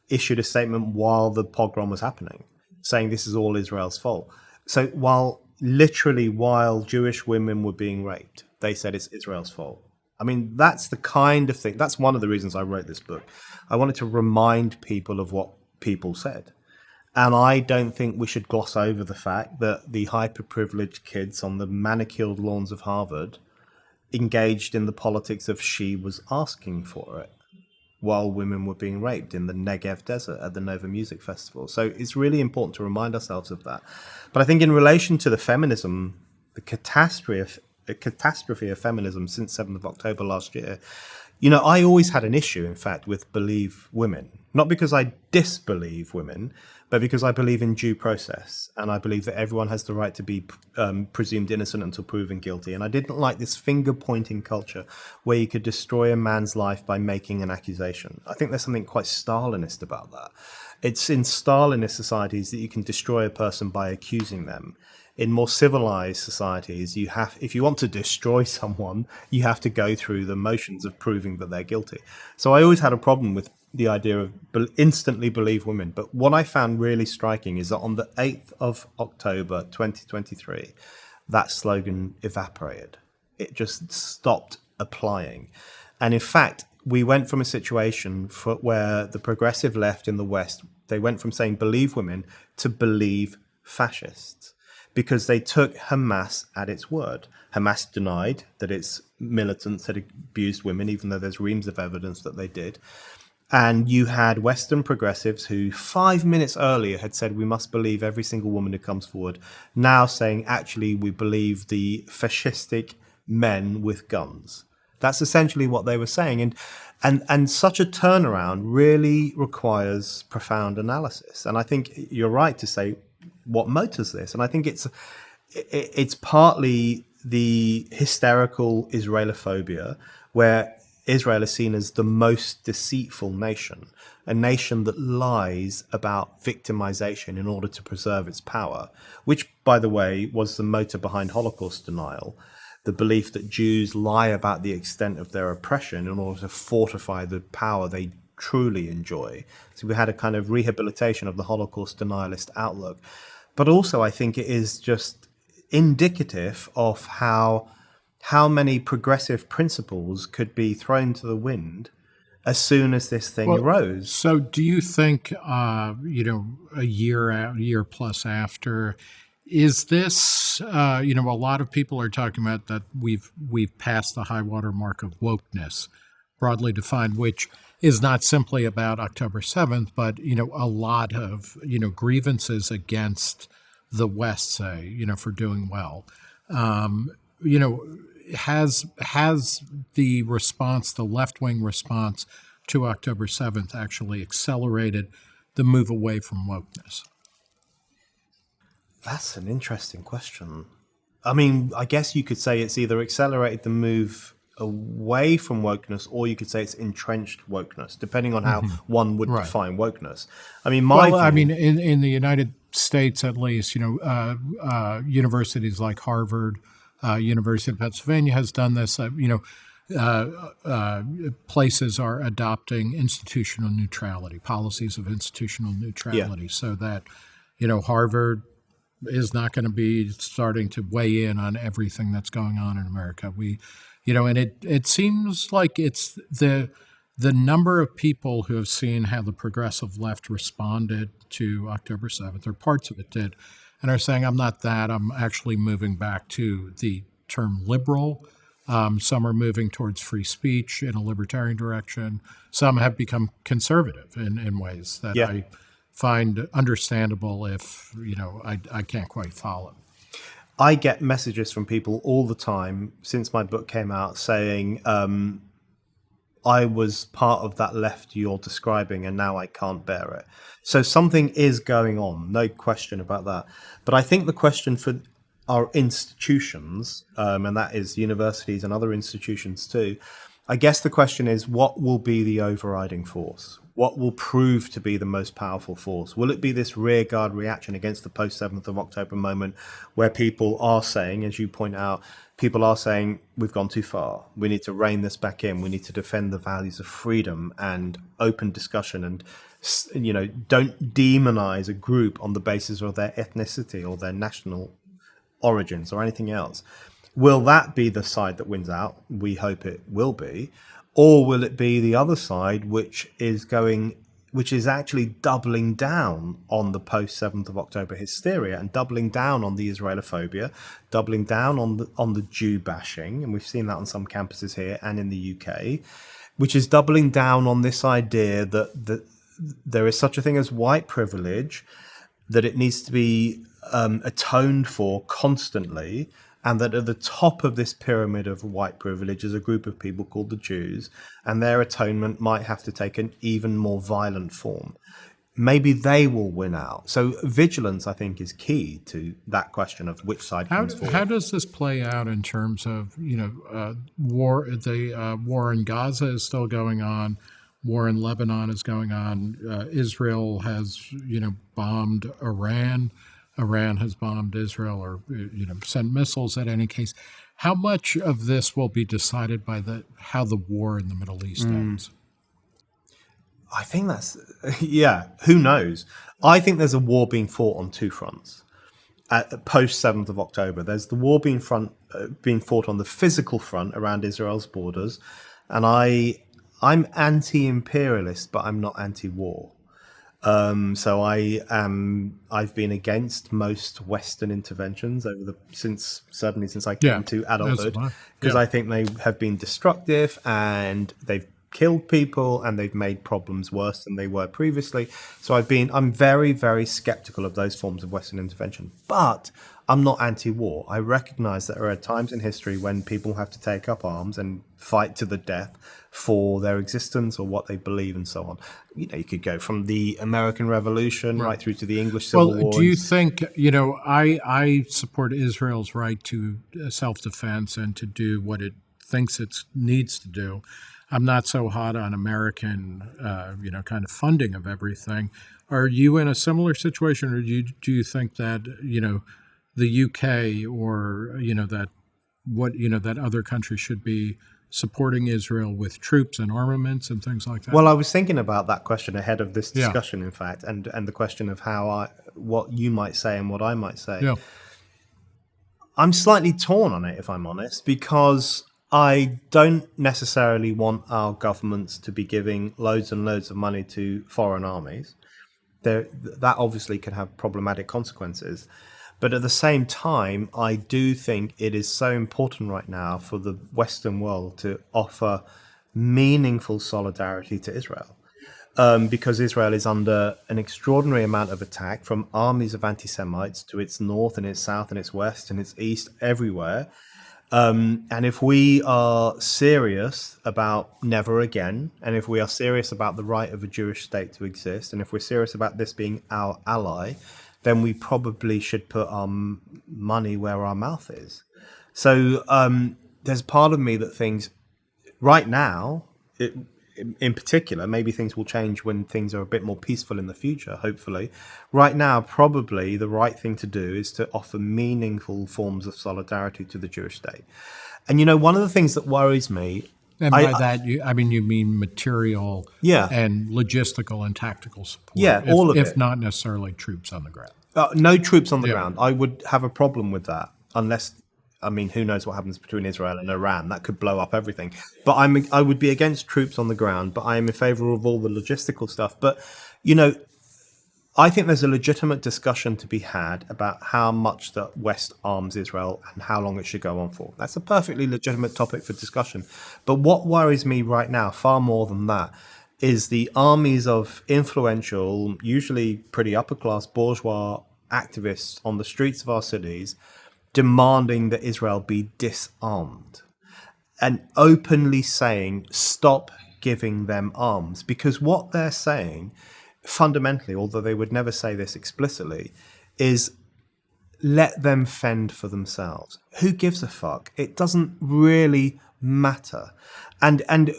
issued a statement while the pogrom was happening, saying this is all Israel's fault. So while Jewish women were being raped, they said it's Israel's fault. I mean, that's the kind of thing, that's one of the reasons I wrote this book. I wanted to remind people of what people said. And I don't think we should gloss over the fact that the hyper-privileged kids on the manicured lawns of Harvard engaged in the politics of she was asking for it while women were being raped in the Negev desert at the Nova Music Festival. So it's really important to remind ourselves of that. But I think in relation to the feminism, the catastrophe of feminism since 7th of October last year, I always had an issue, in fact, with believe women. Not because I disbelieve women, but because I believe in due process. And I believe that everyone has the right to be presumed innocent until proven guilty. And I didn't like this finger-pointing culture where you could destroy a man's life by making an accusation. I think there's something quite Stalinist about that. It's in Stalinist societies that you can destroy a person by accusing them. In more civilized societies, if you want to destroy someone, you have to go through the motions of proving that they're guilty. So I always had a problem with the idea of instantly believe women. But what I found really striking is that on the 8th of October, 2023, that slogan evaporated. It just stopped applying. And in fact, we went from a situation where the progressive left in the West, they went from saying believe women to believe fascists, because they took Hamas at its word. Hamas denied that its militants had abused women, even though there's reams of evidence that they did. And you had Western progressives who 5 minutes earlier had said we must believe every single woman who comes forward, now saying actually we believe the fascistic men with guns. That's essentially what they were saying. And such a turnaround really requires profound analysis. And I think you're right to say what motors this. And I think it's partly the hysterical Israelophobia, where Israel is seen as the most deceitful nation, a nation that lies about victimization in order to preserve its power, which, by the way, was the motor behind Holocaust denial, the belief that Jews lie about the extent of their oppression in order to fortify the power they truly enjoy. So we had a kind of rehabilitation of the Holocaust denialist outlook. But also, I think it is just indicative of how many progressive principles could be thrown to the wind as soon as this thing arose. So do you think, a year plus after, is this, a lot of people are talking about that we've passed the high water mark of wokeness, broadly defined, which is not simply about October 7th, but, a lot of, grievances against the West, say, for doing well. You know, has the response, the left-wing response to October 7th, actually accelerated the move away from wokeness? That's an interesting question. I mean, I guess you could say it's either accelerated the move away from wokeness, or you could say it's entrenched wokeness, depending on how one would Right. define wokeness. I mean, my Well, I mean, view. in the United States, at least, universities like Harvard, University of Pennsylvania has done this. Places are adopting institutional neutrality, policies of institutional Yeah. neutrality, so that, Harvard is not going to be starting to weigh in on everything that's going on in America. And it seems like it's the number of people who have seen how the progressive left responded to October 7th, or parts of it did, and are saying, I'm not that. I'm actually moving back to the term liberal. Some are moving towards free speech in a libertarian direction. Some have become conservative in ways that Yeah. I find understandable if, I can't quite follow. I get messages from people all the time since my book came out saying, I was part of that left you're describing and now I can't bear it. So something is going on, no question about that. But I think the question for our institutions, and that is universities and other institutions too, I guess the question is, what will be the overriding force? What will prove to be the most powerful force? Will it be this rearguard reaction against the post 7th of October moment where people are saying, as you point out, people are saying, we've gone too far. We need to rein this back in. We need to defend the values of freedom and open discussion, and don't demonize a group on the basis of their ethnicity or their national origins or anything else. Will that be the side that wins out? We hope it will be. Or will it be the other side, which is actually doubling down on the post 7th of October hysteria and doubling down on the Israelophobia, doubling down on the Jew bashing, and we've seen that on some campuses here and in the UK, which is doubling down on this idea that there is such a thing as white privilege, that it needs to be atoned for constantly, and that at the top of this pyramid of white privilege is a group of people called the Jews, and their atonement might have to take an even more violent form. Maybe they will win out. So vigilance, I think, is key to that question of which side comes forward. How does this play out in terms of war? The war in Gaza is still going on. War in Lebanon is going on. Israel has bombed Iran. Iran has bombed Israel, or sent missiles. At any case, how much of this will be decided by how the war in the Middle East ends? I think that's who knows? I think there's a war being fought on two fronts. At post 7th of October, there's the war being fought on the physical front around Israel's borders, and I'm anti-imperialist, but I'm not anti-war. So I've been against most Western interventions since I came to adulthood, because I think they have been destructive and they've killed people and they've made problems worse than they were previously. So I'm very, very skeptical of those forms of Western intervention. But I'm not anti-war. I recognize that there are times in history when people have to take up arms and fight to the death for their existence or what they believe and so on. You could go from the American Revolution right through to the English Civil War. Do you think, I support Israel's right to self-defense and to do what it thinks it needs to do. I'm not so hot on American, kind of funding of everything. Are you in a similar situation, or do you think that, the UK or, that other countries should be supporting Israel with troops and armaments and things like that? Well, I was thinking about that question ahead of this discussion, in fact, and the question of what you might say and what I might say. Yeah. I'm slightly torn on it, if I'm honest, because I don't necessarily want our governments to be giving loads and loads of money to foreign armies. That obviously can have problematic consequences. But at the same time, I do think it is so important right now for the Western world to offer meaningful solidarity to Israel. because Israel is under an extraordinary amount of attack from armies of anti-Semites to its north and its south and its west and its east, everywhere. And if we are serious about never again, and if we are serious about the right of a Jewish state to exist, and if we're serious about this being our ally, then we probably should put our money where our mouth is. So there's part of me that thinks right now, in particular, maybe things will change when things are a bit more peaceful in the future, hopefully. Right now, probably the right thing to do is to offer meaningful forms of solidarity to the Jewish state. And, one of the things that worries me... And by that, you mean material Yeah. and logistical and tactical support. Yeah, all of it. If not necessarily troops on the ground. No troops on the ground. I would have a problem with that unless... who knows what happens between Israel and Iran? That could blow up everything. But I would be against troops on the ground, but I am in favor of all the logistical stuff. But, I think there's a legitimate discussion to be had about how much the West arms Israel and how long it should go on for. That's a perfectly legitimate topic for discussion. But what worries me right now, far more than that, is the armies of influential, usually pretty upper-class bourgeois activists on the streets of our cities demanding that Israel be disarmed and openly saying, stop giving them arms. Because what they're saying, fundamentally, although they would never say this explicitly, is let them fend for themselves. Who gives a fuck? It doesn't really matter. And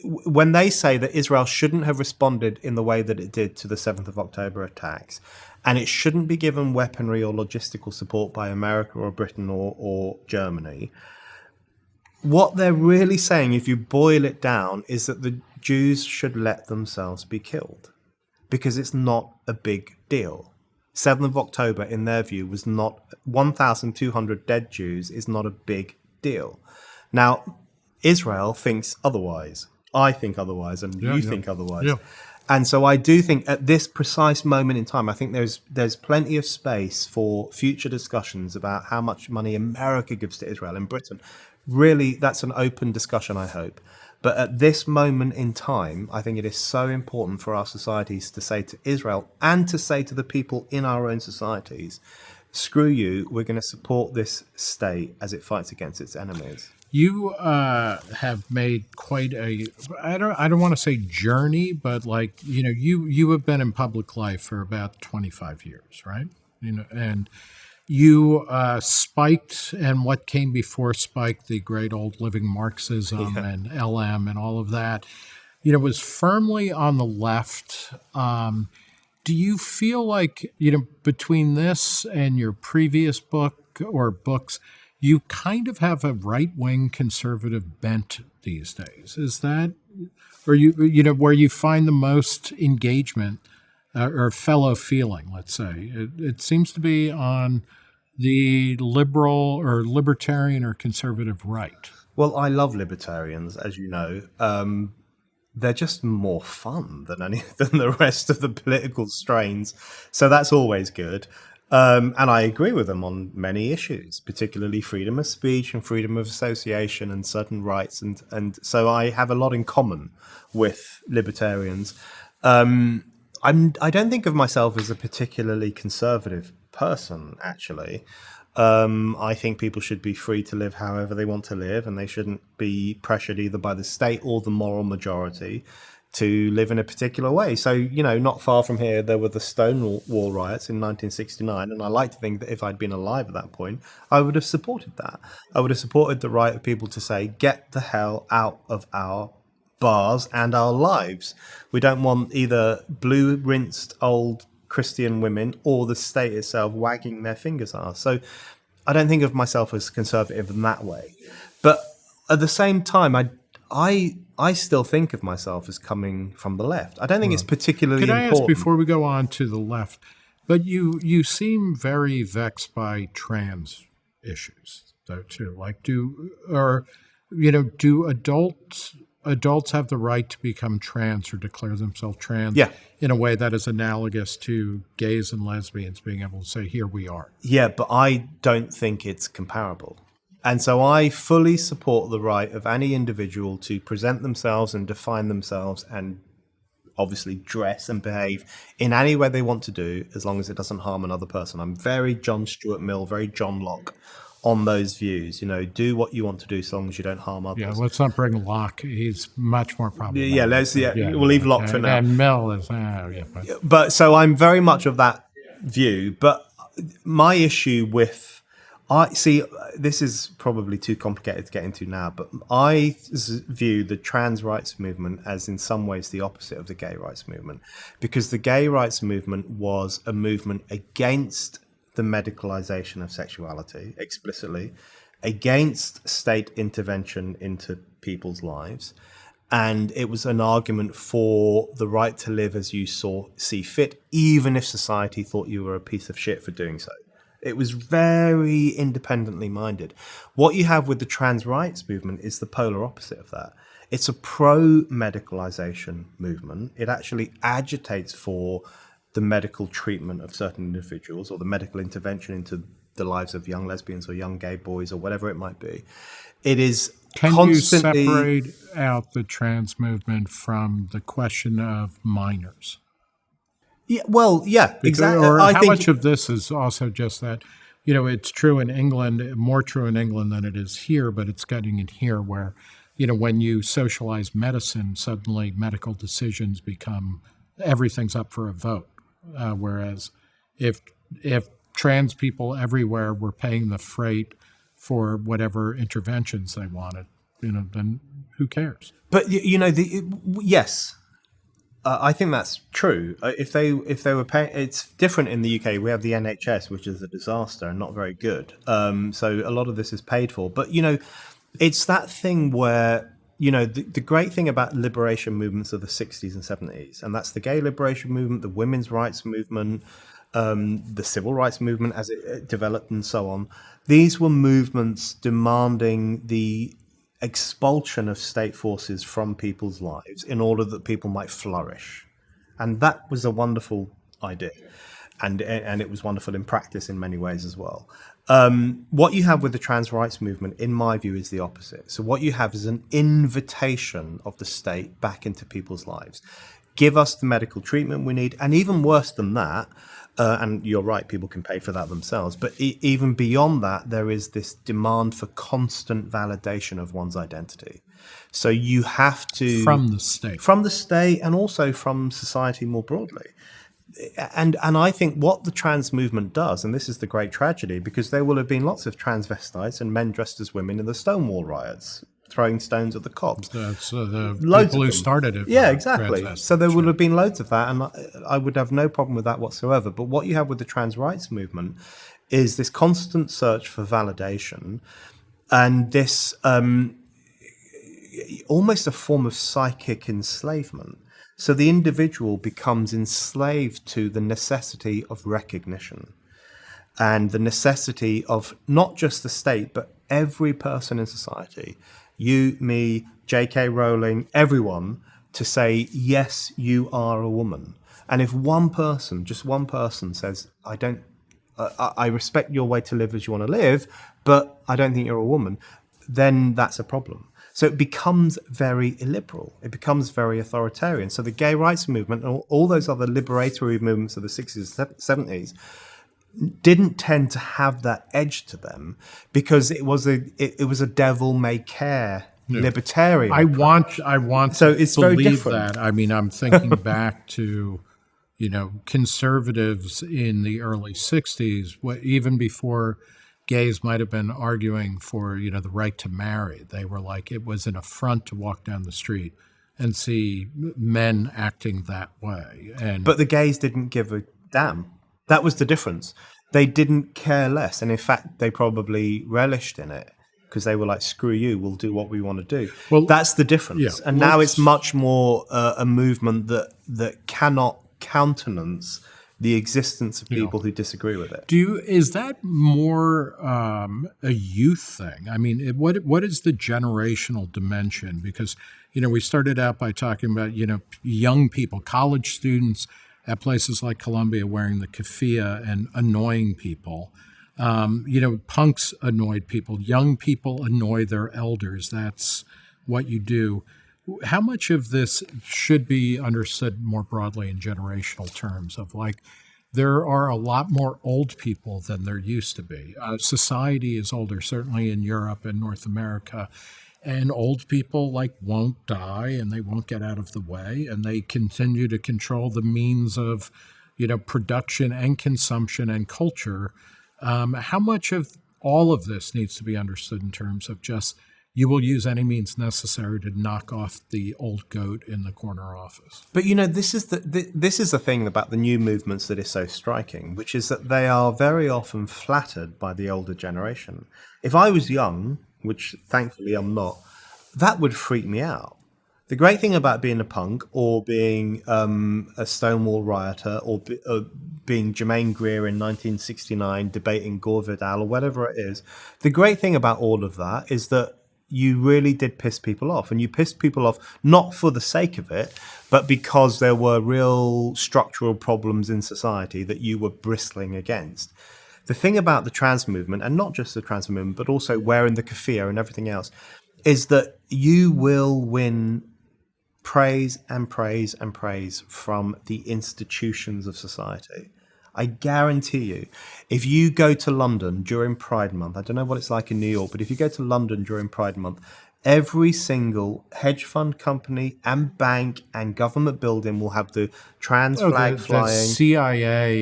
when they say that Israel shouldn't have responded in the way that it did to the 7th of October attacks, and it shouldn't be given weaponry or logistical support by America or Britain or Germany, what they're really saying, if you boil it down, is that the Jews should let themselves be killed because it's not a big deal. 7th of October, in their view, was not 1,200 dead Jews is not a big deal. Now, Israel thinks otherwise. I think otherwise, and you think otherwise. Yeah. And so I do think at this precise moment in time, I think there's plenty of space for future discussions about how much money America gives to Israel and Britain. Really, that's an open discussion, I hope. But at this moment in time, I think it is so important for our societies to say to Israel and to say to the people in our own societies, screw you, we're going to support this state as it fights against its enemies. You have made quite a, I don't want to say journey, but you have been in public life for about 25 years, right? And you spiked, and what came before spiked, the great old living Marxism and LM and all of that, was firmly on the left. Do you feel like, between this and your previous book or books, you kind of have a right-wing conservative bent these days? Is that, or where you find the most engagement or fellow feeling, let's say? It seems to be on the liberal or libertarian or conservative right. Well, I love libertarians, as you know. They're just more fun than the rest of the political strains. So that's always good. And I agree with them on many issues, particularly freedom of speech and freedom of association and certain rights. And so I have a lot in common with libertarians. I don't think of myself as a particularly conservative person, actually. I think people should be free to live however they want to live, and they shouldn't be pressured either by the state or the moral majority to live in a particular way. So, not far from here, there were the Stonewall riots in 1969, and I like to think that if I'd been alive at that point, I would have supported that. I would have supported the right of people to say, get the hell out of our bars and our lives. We don't want either blue-rinsed old Christian women or the state itself wagging their fingers at us. So I don't think of myself as conservative in that way. But at the same time, I still think of myself as coming from the left. I don't think it's particularly important. Can I ask, before we go on to the left, but you seem very vexed by trans issues, though, too. Like, do adults have the right to become trans or declare themselves trans in a way that is analogous to gays and lesbians being able to say, here we are? Yeah, but I don't think it's comparable. And so I fully support the right of any individual to present themselves and define themselves and obviously dress and behave in any way they want to do, as long as it doesn't harm another person. I'm very John Stuart Mill, very John Locke on those views. Do what you want to do, so long as you don't harm others. Yeah, let's not bring Locke. He's much more problematic. We'll leave Locke for now. And Mill is, But so I'm very much of that view. But my issue with, this is probably too complicated to get into now, but I view the trans rights movement as in some ways the opposite of the gay rights movement, because the gay rights movement was a movement against the medicalization of sexuality explicitly, against state intervention into people's lives. And it was an argument for the right to live as you see fit, even if society thought you were a piece of shit for doing so. It was very independently minded. What you have with the trans rights movement is the polar opposite of that. It's a pro-medicalization movement. It actually agitates for the medical treatment of certain individuals, or the medical intervention into the lives of young lesbians or young gay boys or whatever it might be. It is constantly... Can you separate out the trans movement from the question of minors? Yeah, well, yeah, exactly. Or how much of this is also just that, it's true in England, more true in England than it is here, but it's getting in here where, when you socialize medicine, suddenly medical decisions become, everything's up for a vote. Whereas if trans people everywhere were paying the freight for whatever interventions they wanted, then who cares? But, yes. I think that's true. If they were paying, it's different in the UK. We have the NHS, which is a disaster and not very good. So a lot of this is paid for. But it's that thing where the great thing about liberation movements of the 60s and 70s, and that's the gay liberation movement, the women's rights movement, the civil rights movement as it developed, and so on. These were movements demanding the expulsion of state forces from people's lives in order that people might flourish. And that was a wonderful idea. And it was wonderful in practice in many ways as well. What you have with the trans rights movement, in my view, is the opposite. So what you have is an invitation of the state back into people's lives. Give us the medical treatment we need. And even worse than that, and you're right, people can pay for that themselves. But even beyond that, there is this demand for constant validation of one's identity. So you have to... From the state. From the state, and also from society more broadly. And I think what the trans movement does, and this is the great tragedy, because there will have been lots of transvestites and men dressed as women in the Stonewall riots, throwing stones at the cops. That's the people who started it. Yeah, exactly. So there would have been loads of that, and I would have no problem with that whatsoever. But what you have with the trans rights movement is this constant search for validation, and this almost a form of psychic enslavement. So the individual becomes enslaved to the necessity of recognition and the necessity of not just the state, but every person in society, you, me, J.K. Rowling, everyone, to say, yes, you are a woman. And if one person, just one person says, I respect your way to live as you want to live, but I don't think you're a woman, then that's a problem. So it becomes very illiberal. It becomes very authoritarian. So the gay rights movement and all those other liberatory movements of the 60s and 70s didn't tend to have that edge to them because it was a devil-may-care libertarian. I want so to it's believe very different. That. I mean, I'm thinking back to, conservatives in the early 60s, even before gays might have been arguing for, the right to marry. They were like, it was an affront to walk down the street and see men acting that way. But the gays didn't give a damn. That was the difference. They didn't care less. And in fact, they probably relished in it because they were like, screw you, we'll do what we want to do. Well, that's the difference. Yeah, and now it's much more a movement that cannot countenance the existence of people who disagree with it. Is that more a youth thing? I mean, what is the generational dimension? Because, we started out by talking about, young people, college students at places like Columbia wearing the Keffiyeh and annoying people. Punks annoyed people. Young people annoy their elders. That's what you do. how much of this should be understood more broadly in generational terms of like, there are a lot more old people than there used to be. Society is older, certainly in Europe and North America. And old people like won't die and they won't get out of the way and they continue to control the means of, production and consumption and culture. How much of all of this needs to be understood in terms of just you will use any means necessary to knock off the old goat in the corner office? But this is the thing about the new movements that is so striking, which is that they are very often flattered by the older generation. If I was young, which thankfully I'm not, that would freak me out. The great thing about being a punk or being a Stonewall rioter or being Jermaine Greer in 1969 debating Gore Vidal or whatever it is, the great thing about all of that is that you really did piss people off. And you pissed people off not for the sake of it, but because there were real structural problems in society that you were bristling against. The thing about the trans movement, and not just the trans movement, but also wearing the Keffiyeh and everything else, is that you will win praise and praise and praise from the institutions of society. I guarantee you, if you go to London during Pride Month, I don't know what it's like in New York, but if you go to London during Pride Month, every single hedge fund company and bank and government building will have the trans flag flying. CIA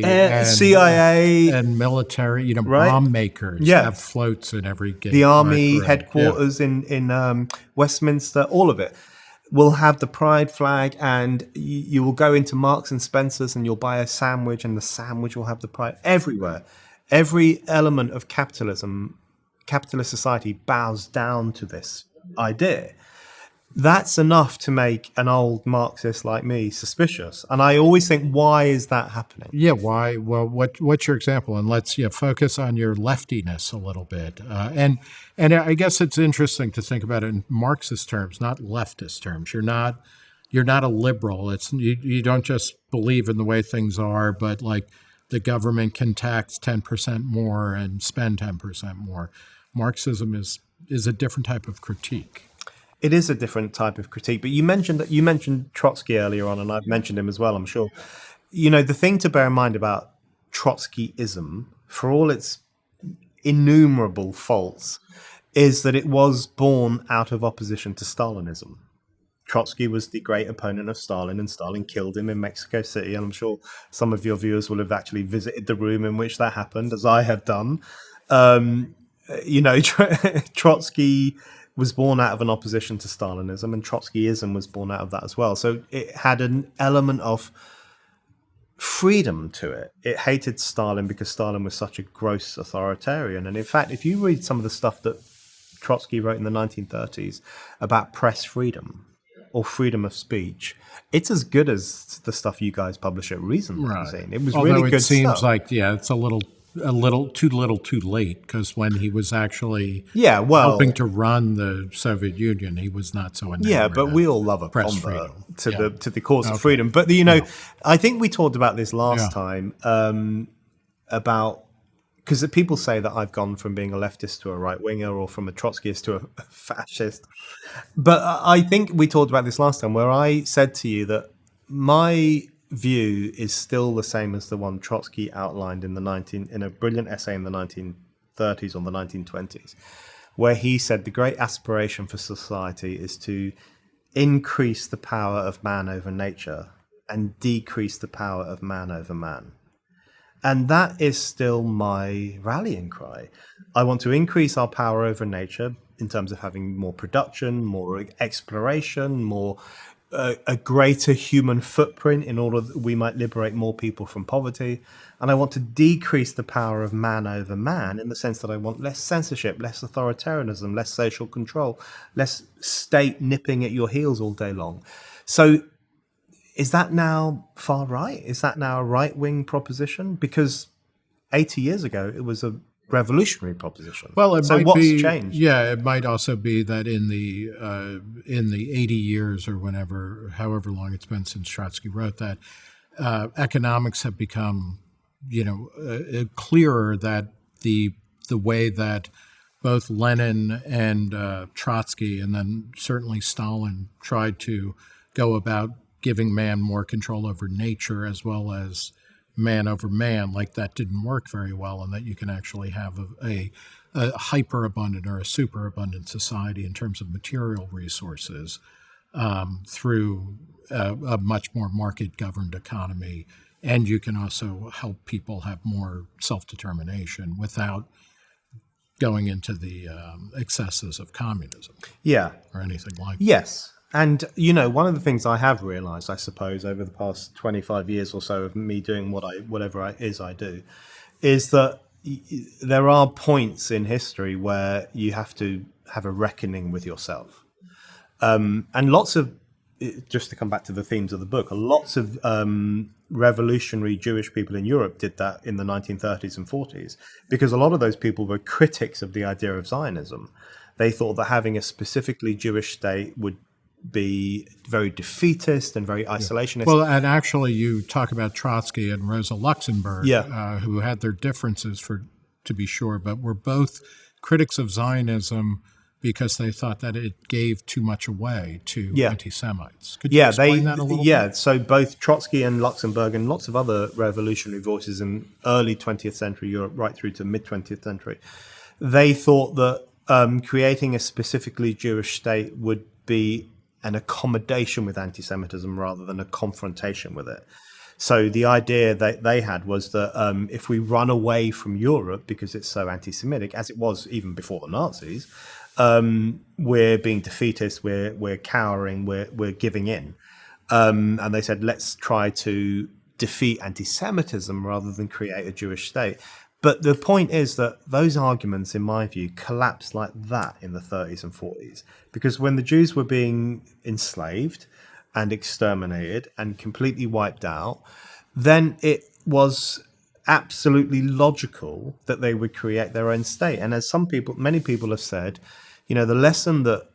and military, right? bomb makers have floats in every gate. The army headquarters in Westminster, all of it will have the pride flag, and you will go into Marks and Spencer's and you'll buy a sandwich, and the sandwich will have the pride everywhere. Every element of capitalism, capitalist society bows down to this idea. That's enough to make an old Marxist like me suspicious. And I always think, why is that happening? Yeah, why? Well, what's your example? And let's focus on your leftiness a little bit. And I guess it's interesting to think about it in Marxist terms, not leftist terms. You're not a liberal. It's you don't just believe in the way things are, but like the government can tax 10% more and spend 10% more. Marxism is a different type of critique. It is a different type of critique, but you mentioned Trotsky earlier on, and I've mentioned him as well, I'm sure. The thing to bear in mind about Trotskyism, for all its innumerable faults, is that it was born out of opposition to Stalinism. Trotsky was the great opponent of Stalin, and Stalin killed him in Mexico City, and I'm sure some of your viewers will have actually visited the room in which that happened, as I have done. Trotsky was born out of an opposition to Stalinism, and Trotskyism was born out of that as well. So it had an element of freedom to it. It hated Stalin because Stalin was such a gross authoritarian. And in fact, if you read some of the stuff that Trotsky wrote in the 1930s about press freedom or freedom of speech, it's as good as the stuff you guys publish at Reason magazine. It was really good stuff. It seems like, it's a little too late, because when he was actually helping to run the Soviet Union, he was not so enamored. Yeah, but we all love a convert to the cause of freedom. But I think we talked about this last time about, because people say that I've gone from being a leftist to a right winger, or from a Trotskyist to a fascist. But I think we talked about this last time, where I said to you that my view is still the same as the one Trotsky outlined in a brilliant essay in the 1930s or the 1920s, where he said the great aspiration for society is to increase the power of man over nature and decrease the power of man over man. And that is still my rallying cry. I want to increase our power over nature in terms of having more production, more exploration, more a greater human footprint in order that we might liberate more people from poverty. And I want to decrease the power of man over man in the sense that I want less censorship, less authoritarianism, less social control, less state nipping at your heels all day long. So is that now far right? Is that now a right-wing proposition? Because 80 years ago, it was a revolutionary proposition. Well, what's changed? Yeah, it might also be that in the 80 years or however long it's been since Trotsky wrote that, economics have become, clearer that the way that both Lenin and Trotsky, and then certainly Stalin, tried to go about giving man more control over nature as well as man over man, like that didn't work very well, and that you can actually have a hyper-abundant or a super-abundant society in terms of material resources through a much more market-governed economy. And you can also help people have more self-determination without going into the excesses of communism. Yeah. Or anything like that. Yes. And, one of the things I have realized, I suppose, over the past 25 years or so of me doing whatever it is I do, is that there are points in history where you have to have a reckoning with yourself. And lots of, just to come back to the themes of the book, lots of revolutionary Jewish people in Europe did that in the 1930s and 40s, because a lot of those people were critics of the idea of Zionism. They thought that having a specifically Jewish state would be very defeatist and very isolationist. Well, and actually you talk about Trotsky and Rosa Luxemburg, who had their differences, to be sure, but were both critics of Zionism because they thought that it gave too much away to anti-Semites. Could you explain that a little bit? So both Trotsky and Luxemburg and lots of other revolutionary voices in early 20th century Europe, right through to mid-20th century, they thought that creating a specifically Jewish state would be an accommodation with anti-Semitism rather than a confrontation with it. So the idea that they had was that if we run away from Europe because it's so anti-Semitic, as it was even before the Nazis, we're being defeatist, we're cowering, we're giving in. And they said, let's try to defeat anti-Semitism rather than create a Jewish state. But the point is that those arguments, in my view, collapsed like that in the 30s and 40s. Because when the Jews were being enslaved and exterminated and completely wiped out, then it was absolutely logical that they would create their own state. And as many people have said, the lesson that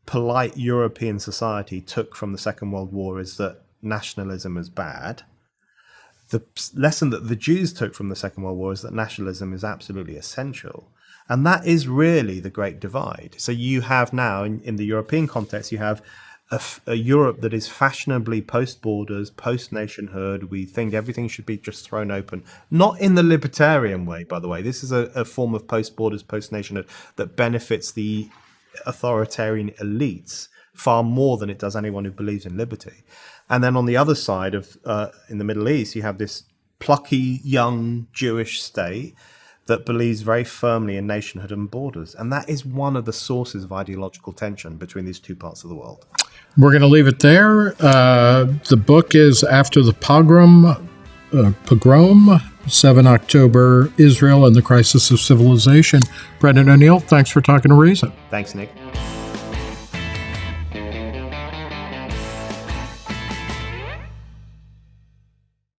polite European society took from the Second World War is that nationalism is bad. The lesson that the Jews took from the Second World War is that nationalism is absolutely essential. And that is really the great divide. So you have now, in the European context, you have a Europe that is fashionably post-borders, post-nationhood. We think everything should be just thrown open. Not in the libertarian way, by the way. This is a form of post-borders, post-nationhood that benefits the authoritarian elites far more than it does anyone who believes in liberty. And then on the other side of, in the Middle East, you have this plucky, young Jewish state that believes very firmly in nationhood and borders. And that is one of the sources of ideological tension between these two parts of the world. We're going to leave it there. The book is After the Pogrom, 7 October, Israel and the Crisis of Civilization. Brendan O'Neill, thanks for talking to Reason. Thanks, Nick.